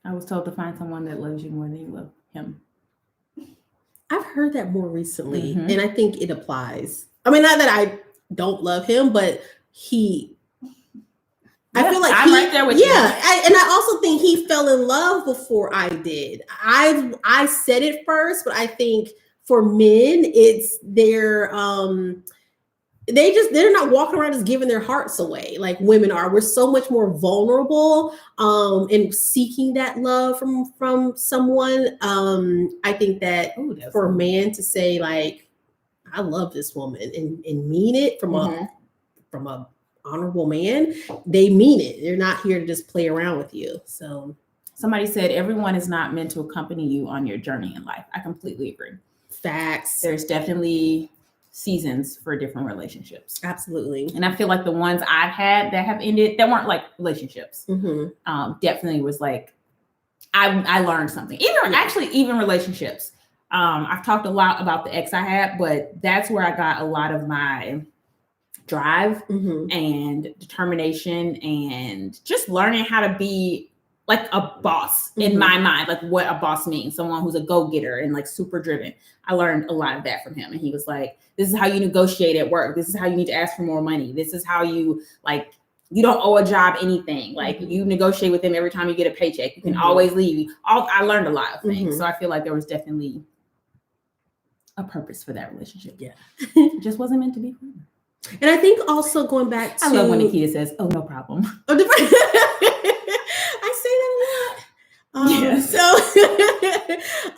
I was told to find someone that loves you more than you love him. I've heard that more recently, and I think it applies. I mean, not that I don't love him, but I feel like I'm right there with you. Yeah, and I also think he fell in love before I did. I said it first, but I think for men, it's their they're not walking around just giving their hearts away like women are. We're so much more vulnerable in seeking that love from someone. I think that for a man to say like, I love this woman and mean it from a honorable man, they mean it. They're not here to just play around with you. So somebody said everyone is not meant to accompany you on your journey in life. I completely agree. Facts. There's definitely seasons for different relationships. Absolutely. And I feel like the ones I've had that have ended, that weren't like relationships, definitely was like, I learned something. Even relationships. I've talked a lot about the ex I had, but that's where I got a lot of my drive and determination and just learning how to be like a boss in my mind, like what a boss means, someone who's a go-getter and like super driven. I learned a lot of that from him. And he was like, this is how you negotiate at work. This is how you need to ask for more money. This is how you like, you don't owe a job anything. Like you negotiate with them every time you get a paycheck. You can always leave. I learned a lot of things. So I feel like there was definitely a purpose for that relationship. Yeah. It just wasn't meant to be for me. And I think also going back to, I love when Akita says, oh, no problem. I say that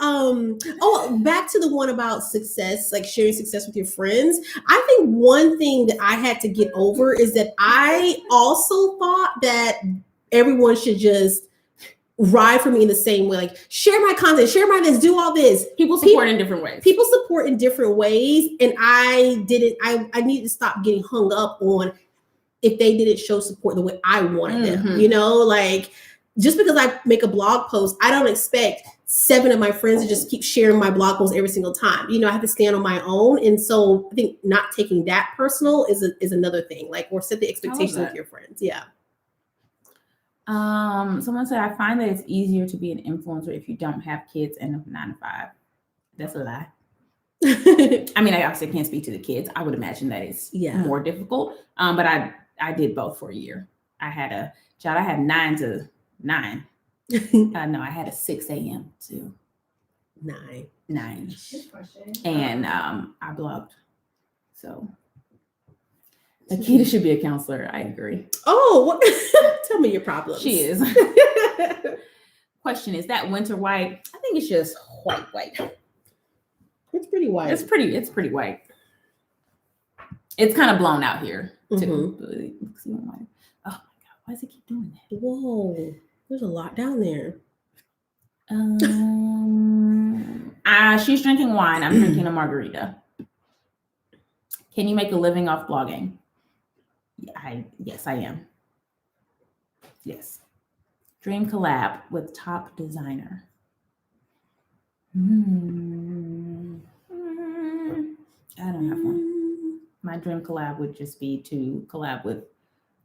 a lot. Back to the one about success, like sharing success with your friends. I think one thing that I had to get over is that I also thought that everyone should just ride for me in the same way, like share my content, share my this, do all this. People support in different ways. People support in different ways. And I need to stop getting hung up on if they didn't show support the way I wanted them, you know, like just because I make a blog post, I don't expect 7 of my friends to just keep sharing my blog post every single time. You know, I have to stand on my own. And so I think not taking that personal is another thing, like, or set the expectations with your friends. Yeah. Someone said, I find that it's easier to be an influencer if you don't have kids and a 9 to 5. That's a lie. I mean, I obviously can't speak to the kids. I would imagine that it's more difficult. But I did both for a year. I had a child. I had 9 to 9. No, I had a 6 a.m. to 9. Good question. And I blogged. So Akita should be a counselor. I agree. Oh, tell me your problems. She is. Question, is that winter white? I think it's just white. It's pretty white. It's pretty white. It's kind of blown out here too. Oh my God, why does it keep doing that? Whoa, there's a lot down there. She's drinking wine. I'm drinking a margarita. Can you make a living off blogging? Yes, I am. Yes. Dream collab with top designer. I don't have one. My dream collab would just be to collab with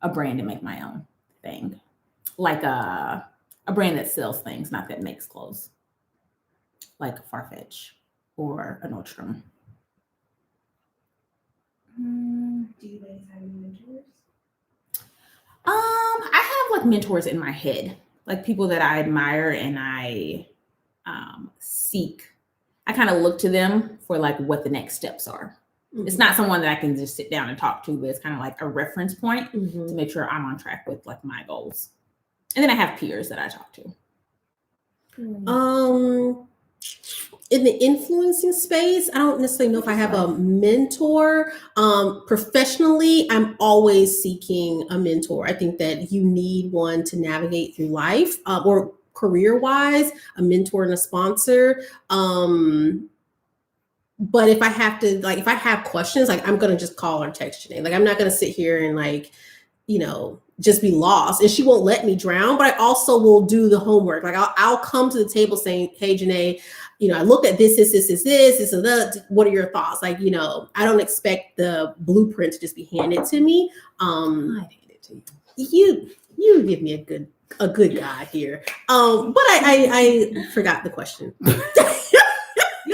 a brand and make my own thing. Like a brand that sells things, not that makes clothes. Like a Farfetch or a Nordstrom. Do you guys have any mentors? I have like mentors in my head, like people that I admire and I seek. I kind of look to them for like what the next steps are. It's not someone that I can just sit down and talk to, but it's kind of like a reference point to make sure I'm on track with like my goals. And then I have peers that I talk to. In the influencing space, I don't necessarily know if I have a mentor. Professionally, I'm always seeking a mentor. I think that you need one to navigate through life, or career-wise, a mentor and a sponsor. But if I have to, like, if I have questions, like, I'm going to just call or text Janae. Like, I'm not going to sit here and like, you know, just be lost, and she won't let me drown, but I also will do the homework. Like I'll come to the table saying, hey, Janae, you know, I looked at this, and that. What are your thoughts? Like, you know, I don't expect the blueprint to just be handed to me. I'd hand it to you. You give me a good guy here. But I forgot the question. You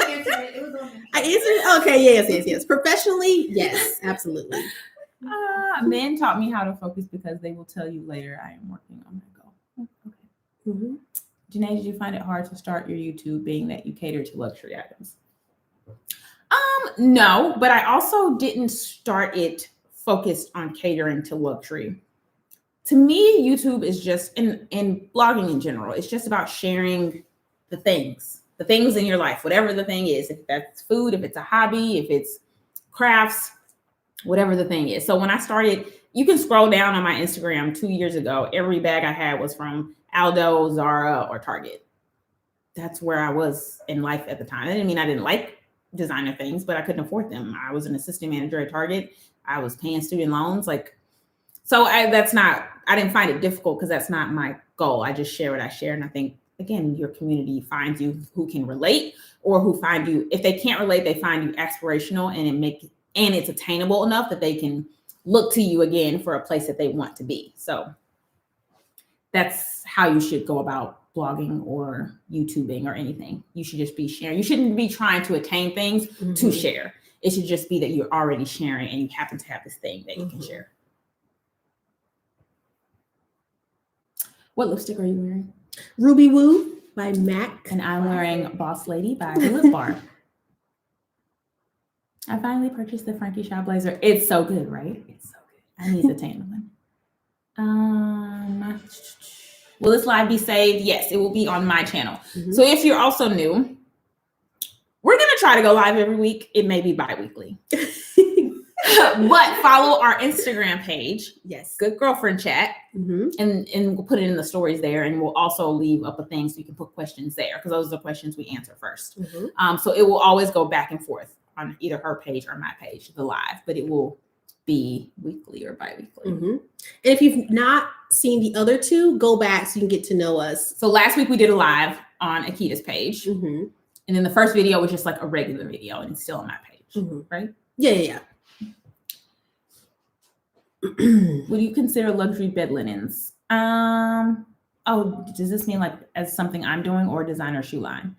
answered it. It was on. I answered. Okay. Yes. Professionally, yes, absolutely. Men taught me how to focus because they will tell you later I am working on my goal. Okay. Janae, did you find it hard to start your YouTube being that you cater to luxury items? No, but I also didn't start it focused on catering to luxury. To me, YouTube is just, and blogging in general, it's just about sharing the things in your life, whatever the thing is. If that's food, if it's a hobby, if it's crafts, whatever the thing is. So when I started, you can scroll down on my Instagram 2 years ago. Every bag I had was from Aldo, Zara, or Target. That's where I was in life at the time. That didn't mean I didn't like designer things, but I couldn't afford them. I was an assistant manager at Target. I was paying student loans. I didn't find it difficult because that's not my goal. I just share what I share. And I think, again, your community finds you who can relate, or who find you, if they can't relate, they find you aspirational and it's attainable enough that they can look to you again for a place that they want to be. So that's how you should go about blogging or YouTubing or anything. You should just be sharing. You shouldn't be trying to attain things to share. It should just be that you're already sharing and you happen to have this thing that you can share. What lipstick are you wearing? Ruby Woo by MAC. And I'm wearing Boss Lady by the Lip Bar. I finally purchased the Frankie Shaw blazer. It's so good, right? It's so good. I need the tan one. Will this live be saved? Yes, it will be on my channel. So if you're also new, we're going to try to go live every week. It may be bi-weekly. But follow our Instagram page. Yes. Good Girlfriend Chat. And we'll put it in the stories there. And we'll also leave up a thing so you can put questions there, because those are the questions we answer first. So it will always go back and forth on either her page or my page, the live, but it will be weekly or bi-weekly. And if you've not seen the other two, go back so you can get to know us. So last week we did a live on Akidas page. And then the first video was just like a regular video, and it's still on my page, right? Yeah. Would you consider luxury bed linens? Does this mean like as something I'm doing, or designer shoe line?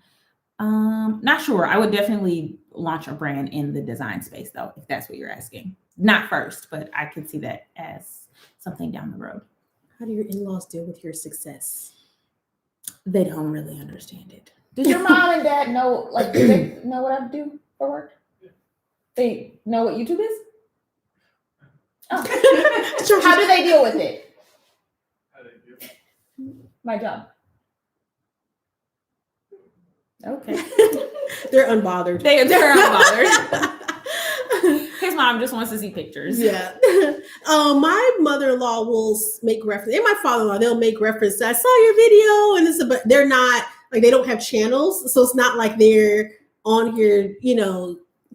Not sure. I would definitely launch a brand in the design space though, if that's what you're asking. Not first, but I could see that as something down the road. How do your in-laws deal with your success? They don't really understand it. Does your mom and dad know, like, do they know what I do for work? They know what YouTube is? Oh. How do they deal with it? My job. Okay. They're unbothered. They're unbothered. His mom just wants to see pictures. Yeah. My mother-in-law will make reference, and my father-in-law, they'll make reference to, I saw your video, and but they're not, like, they don't have channels. So it's not like they're on here,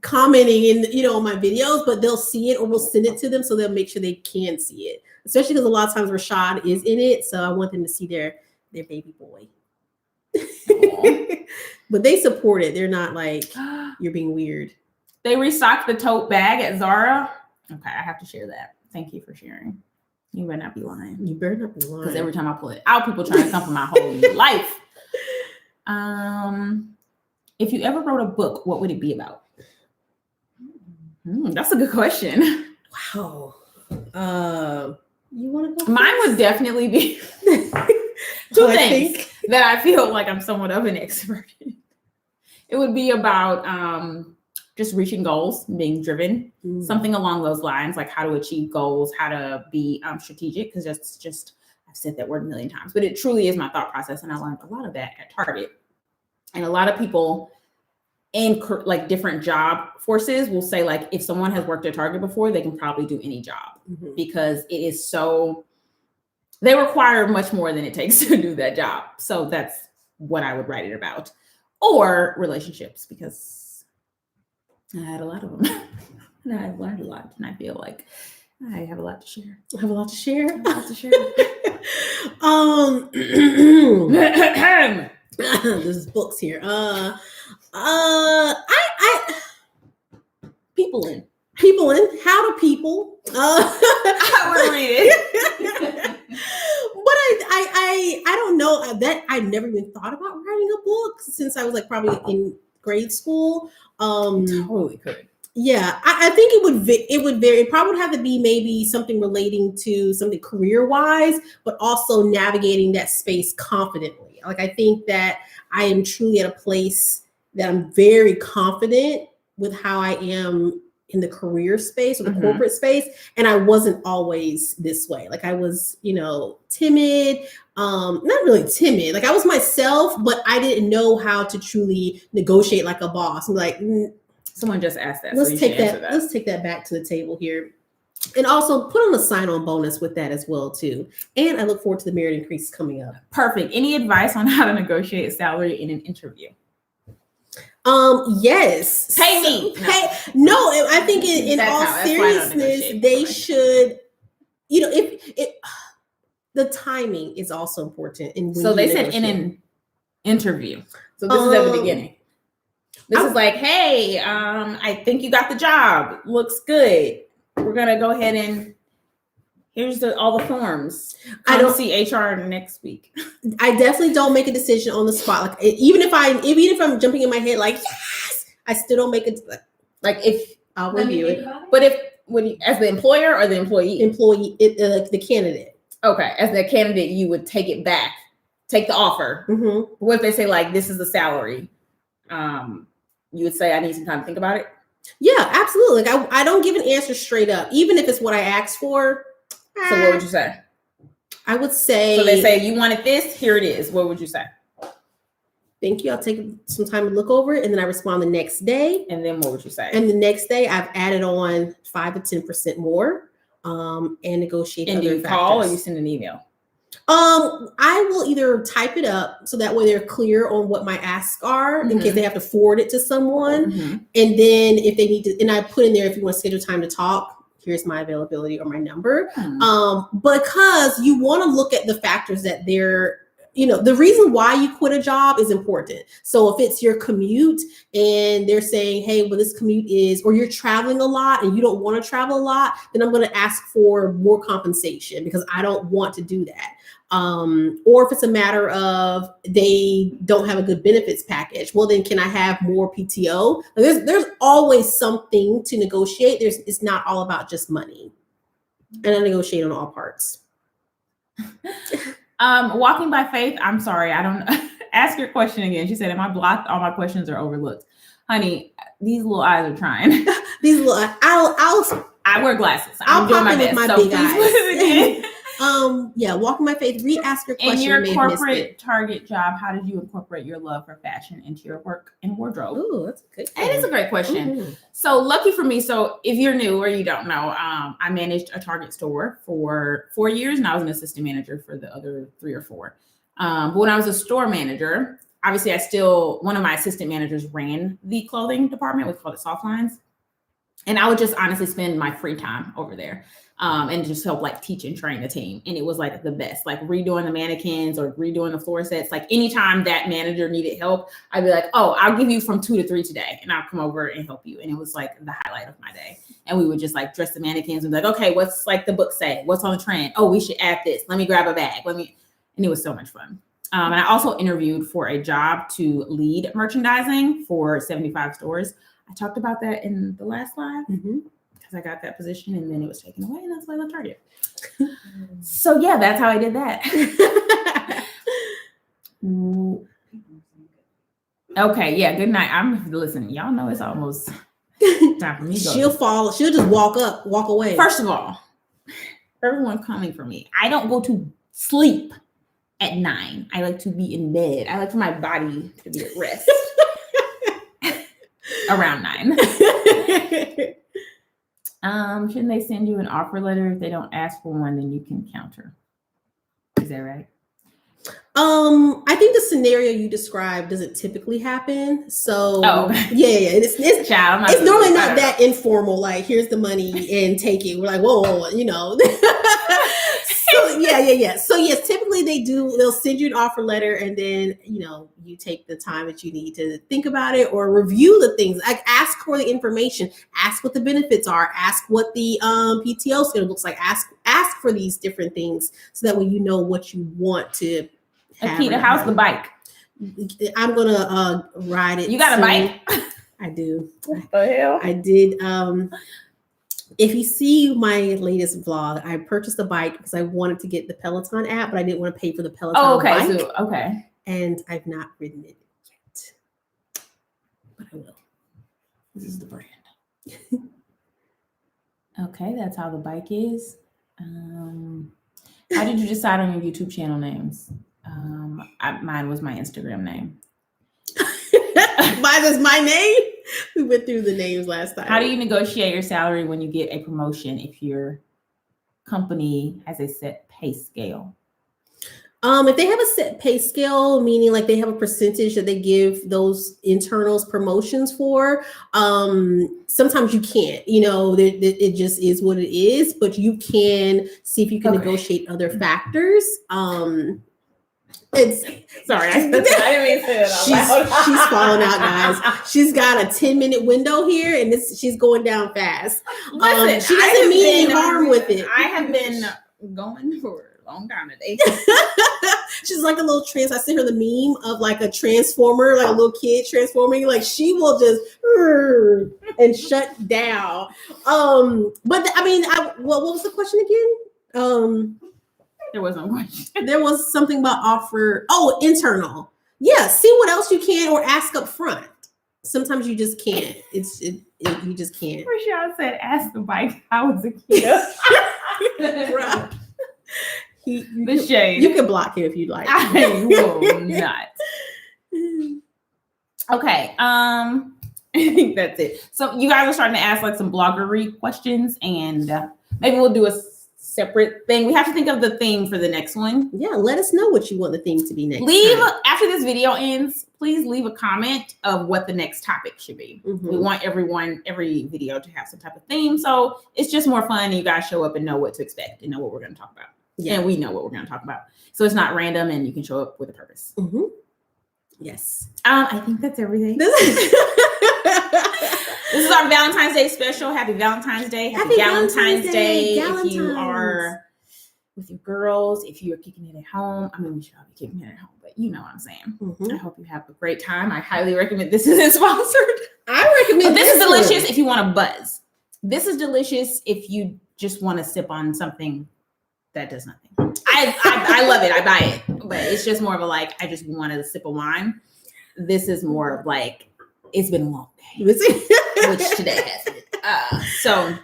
commenting in, on my videos, but they'll see it, or we'll send it to them so they'll make sure they can see it. Especially because a lot of times Rashad is in it. So I want them to see their baby boy. But they support it. They're not like, you're being weird. They restocked the tote bag at Zara. Okay, I have to share that. Thank you for sharing. You better not be lying. You better not be lying. Because every time I pull it out, people trying to come for my whole life. If you ever wrote a book, what would it be about? That's a good question. Wow. You want to go? Mine would definitely be two things that I feel like I'm somewhat of an expert in. It would be about just reaching goals, being driven, something along those lines, like how to achieve goals, how to be strategic, because that's just, I've said that word a million times, but it truly is my thought process. And I learned a lot of that at Target. And a lot of people in like different job forces will say, like, if someone has worked at Target before, they can probably do any job because it is so, they require much more than it takes to do that job. So that's what I would write it about. Or relationships, because I had a lot of them. And I've learned a lot, and I feel like I have a lot to share. I have a lot to share. I have a lot to share. There's books here. People in. How do people? I would read it. But I don't know that I never even thought about writing a book since I was like probably in grade school. Totally could. Yeah, I think it would vary. It probably would have to be maybe something relating to something career-wise, but also navigating that space confidently. Like, I think that I am truly at a place that I'm very confident with how I am in the career space or the Mhm. corporate space. And I wasn't always this way. Like I was, timid, not really timid. Like I was myself, but I didn't know how to truly negotiate like a boss. I'm like, Someone just asked that. let's so you take should answer that. Let's take that back to the table here. And also put on a sign-on bonus with that as well, too. And I look forward to the merit increase coming up. Perfect. Any advice on how to negotiate salary in an interview? Yes. Pay me. No, I think in That's all how- that's why I don't seriousness, negotiate they for should, if the timing is also important. So they said in an interview. So this is at the beginning. This is like, hey, I think you got the job. Looks good. We're gonna go ahead and here's all the forms. I don't see HR next week. I definitely don't make a decision on the spot. Like even if I'm jumping in my head, like yes, I still don't make it. Like if I'll review it. But as the employer or the employee, like the candidate. Okay, as the candidate, you would take it back, take the offer. Mm-hmm. What if they say like this is the salary? You would say I need some time to think about it. Yeah, absolutely. Like I don't give an answer straight up, even if it's what I asked for. So what would you say? I would say. So they say you wanted this. Here it is. What would you say? Thank you. I'll take some time to look over it, and then I respond the next day. And then what would you say? And the next day, I've added on 5 to 10% more, and negotiate. And do you call or you send an email? I will either type it up so that way they're clear on what my asks are in case they have to forward it to someone. Mm-hmm. And then if they need to, and I put in there if you want to schedule time to talk, here's my availability or my number. Because you want to look at the factors that they're, the reason why you quit a job is important. So if it's your commute and they're saying, hey, well, this commute is, or you're traveling a lot and you don't want to travel a lot, then I'm going to ask for more compensation because I don't want to do that. Or if it's a matter of they don't have a good benefits package, well, then can I have more PTO? There's always something to negotiate. It's not all about just money. And I negotiate on all parts. Walking by faith. I'm sorry. I don't ask your question again. She said, am I blocked? All my questions are overlooked. Honey, these little eyes are trying. These little I wear glasses. I'll doing pop in with my big eyes. Yeah, walking my faith. Re-ask your question. In your corporate target job, how did you incorporate your love for fashion into your work and wardrobe? Oh, that's a good question. It is a great question. Mm-hmm. So lucky for me. So if you're new or you don't know, I managed a Target store for 4 years, and I was an assistant manager for the other 3 or 4. But when I was a store manager, obviously one of my assistant managers ran the clothing department. We called it soft lines. And I would just honestly spend my free time over there and just help like teach and train the team. And it was like the best, like redoing the mannequins or redoing the floor sets. Like anytime that manager needed help, I'd be like, oh, I'll give you from 2 to 3 today. And I'll come over and help you. And it was like the highlight of my day. And we would just like dress the mannequins and be like, okay, what's like the book say? What's on the trend? Oh, we should add this. Let me grab a bag. And it was so much fun. And I also interviewed for a job to lead merchandising for 75 stores. I talked about that in the last live because I got that position and then it was taken away, and that's why I left Target. So yeah, that's how I did that. Okay, yeah, good night. I'm listening. Y'all know it's almost time for me to go. She'll just walk away. First of all, everyone coming for me. I don't go to sleep at 9. I like to be in bed. I like for my body to be at rest. Around 9. Shouldn't they send you an offer letter? If they don't ask for one, then you can counter. Is that right? I think the scenario you described doesn't typically happen. So yeah. It's normally not that informal. Like, here's the money and take it. We're like, whoa. So yeah. So yes, typically they'll send you an offer letter, and then you take the time that you need to think about it or review the things. Like, ask for the information, ask what the benefits are, ask what the PTO schedule looks like, ask for these different things so that way you know what you want to have. Akita, how's the bike? I'm gonna ride it. You got a bike? I do. What the hell? I did. If you see my latest vlog, I purchased a bike because I wanted to get the Peloton app, but I didn't want to pay for the Peloton bike. Okay. And I've not ridden it yet, but I will. This is the brand. Okay, that's how the bike is. How did you decide on your YouTube channel names? Mine was my Instagram name. Mine is my name. We went through the names last time. How do you negotiate your salary when you get a promotion if your company has a set pay scale? If they have a set pay scale, meaning like they have a percentage that they give those internals promotions for, sometimes you can't, it just is what it is, but you can see if you can negotiate other factors. It's sorry, I didn't mean to say it out loud. She's falling out, guys. She's got a 10-minute window here, and she's going down fast. Listen, she doesn't mean any harm with it. I have been going for a long time today. She's like a little I sent her the meme of like a transformer, like a little kid transforming. Like she will just and shut down. But I mean, what was the question again? There was no question. There was something about offer. Oh, internal. Yeah, see what else you can or ask up front. Sometimes you just can't. You just can't. Rashawn said, "Ask the bike how was a kid." Right. The shade. You can block him if you'd like. I will not. Okay. I think that's it. So you guys are starting to ask like some bloggery questions, and maybe we'll do a separate thing. We have to think of the theme for the next one. Yeah, let us know what you want the theme to be next. After this video ends, please leave a comment of what the next topic should be. Mm-hmm. We want every video to have some type of theme, so it's just more fun. And you guys show up and know what to expect and know what we're going to talk about. Yeah. And we know what we're going to talk about. So it's not random and you can show up with a purpose. Mm-hmm. Yes. I think that's everything. This is our Valentine's Day special. Happy Valentine's Day. Happy Valentine's Day. If you are with your girls, if you are kicking it at home. I mean, we should all be kicking it at home, but you know what I'm saying. Mm-hmm. I hope you have a great time. I highly recommend. This isn't sponsored. I recommend this is delicious if you want to buzz. This is delicious if you just want to sip on something that does nothing. I love it. I buy it, but it's just more of a like, I just wanted a sip of wine. This is more of like, it's been a long day, which today has been. So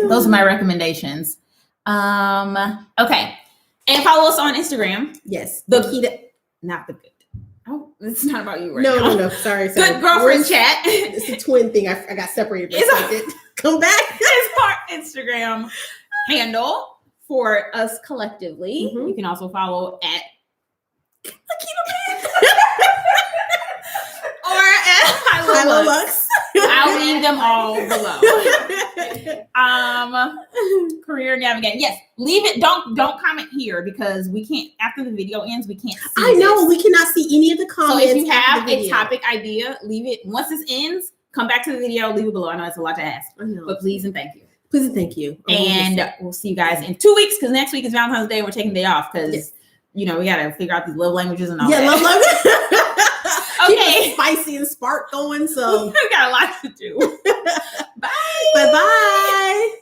those are my recommendations. Okay. And follow us on Instagram. Yes. Not the good. Oh, it's not about you right now. No. Sorry. Good girlfriend chat. It's a twin thing. I got separated. Come back. It's our Instagram handle. For us collectively, you can also follow at Akidas or at Hilo Lux. I'll leave them all below. Career navigate. Yes, leave it. Don't comment here because we can't. After the video ends, we can't see. I know we cannot see any of the comments. So if you have a topic idea, leave it. Once this ends, come back to the video. Leave it below. I know it's a lot to ask, but please and thank you. Please and thank you. And we'll see you guys in 2 weeks because next week is Valentine's Day and we're taking the day off because, we got to figure out these love languages and all that. Love language. Okay. Spicy and spark going. So we got a lot to do. Bye. Bye-bye.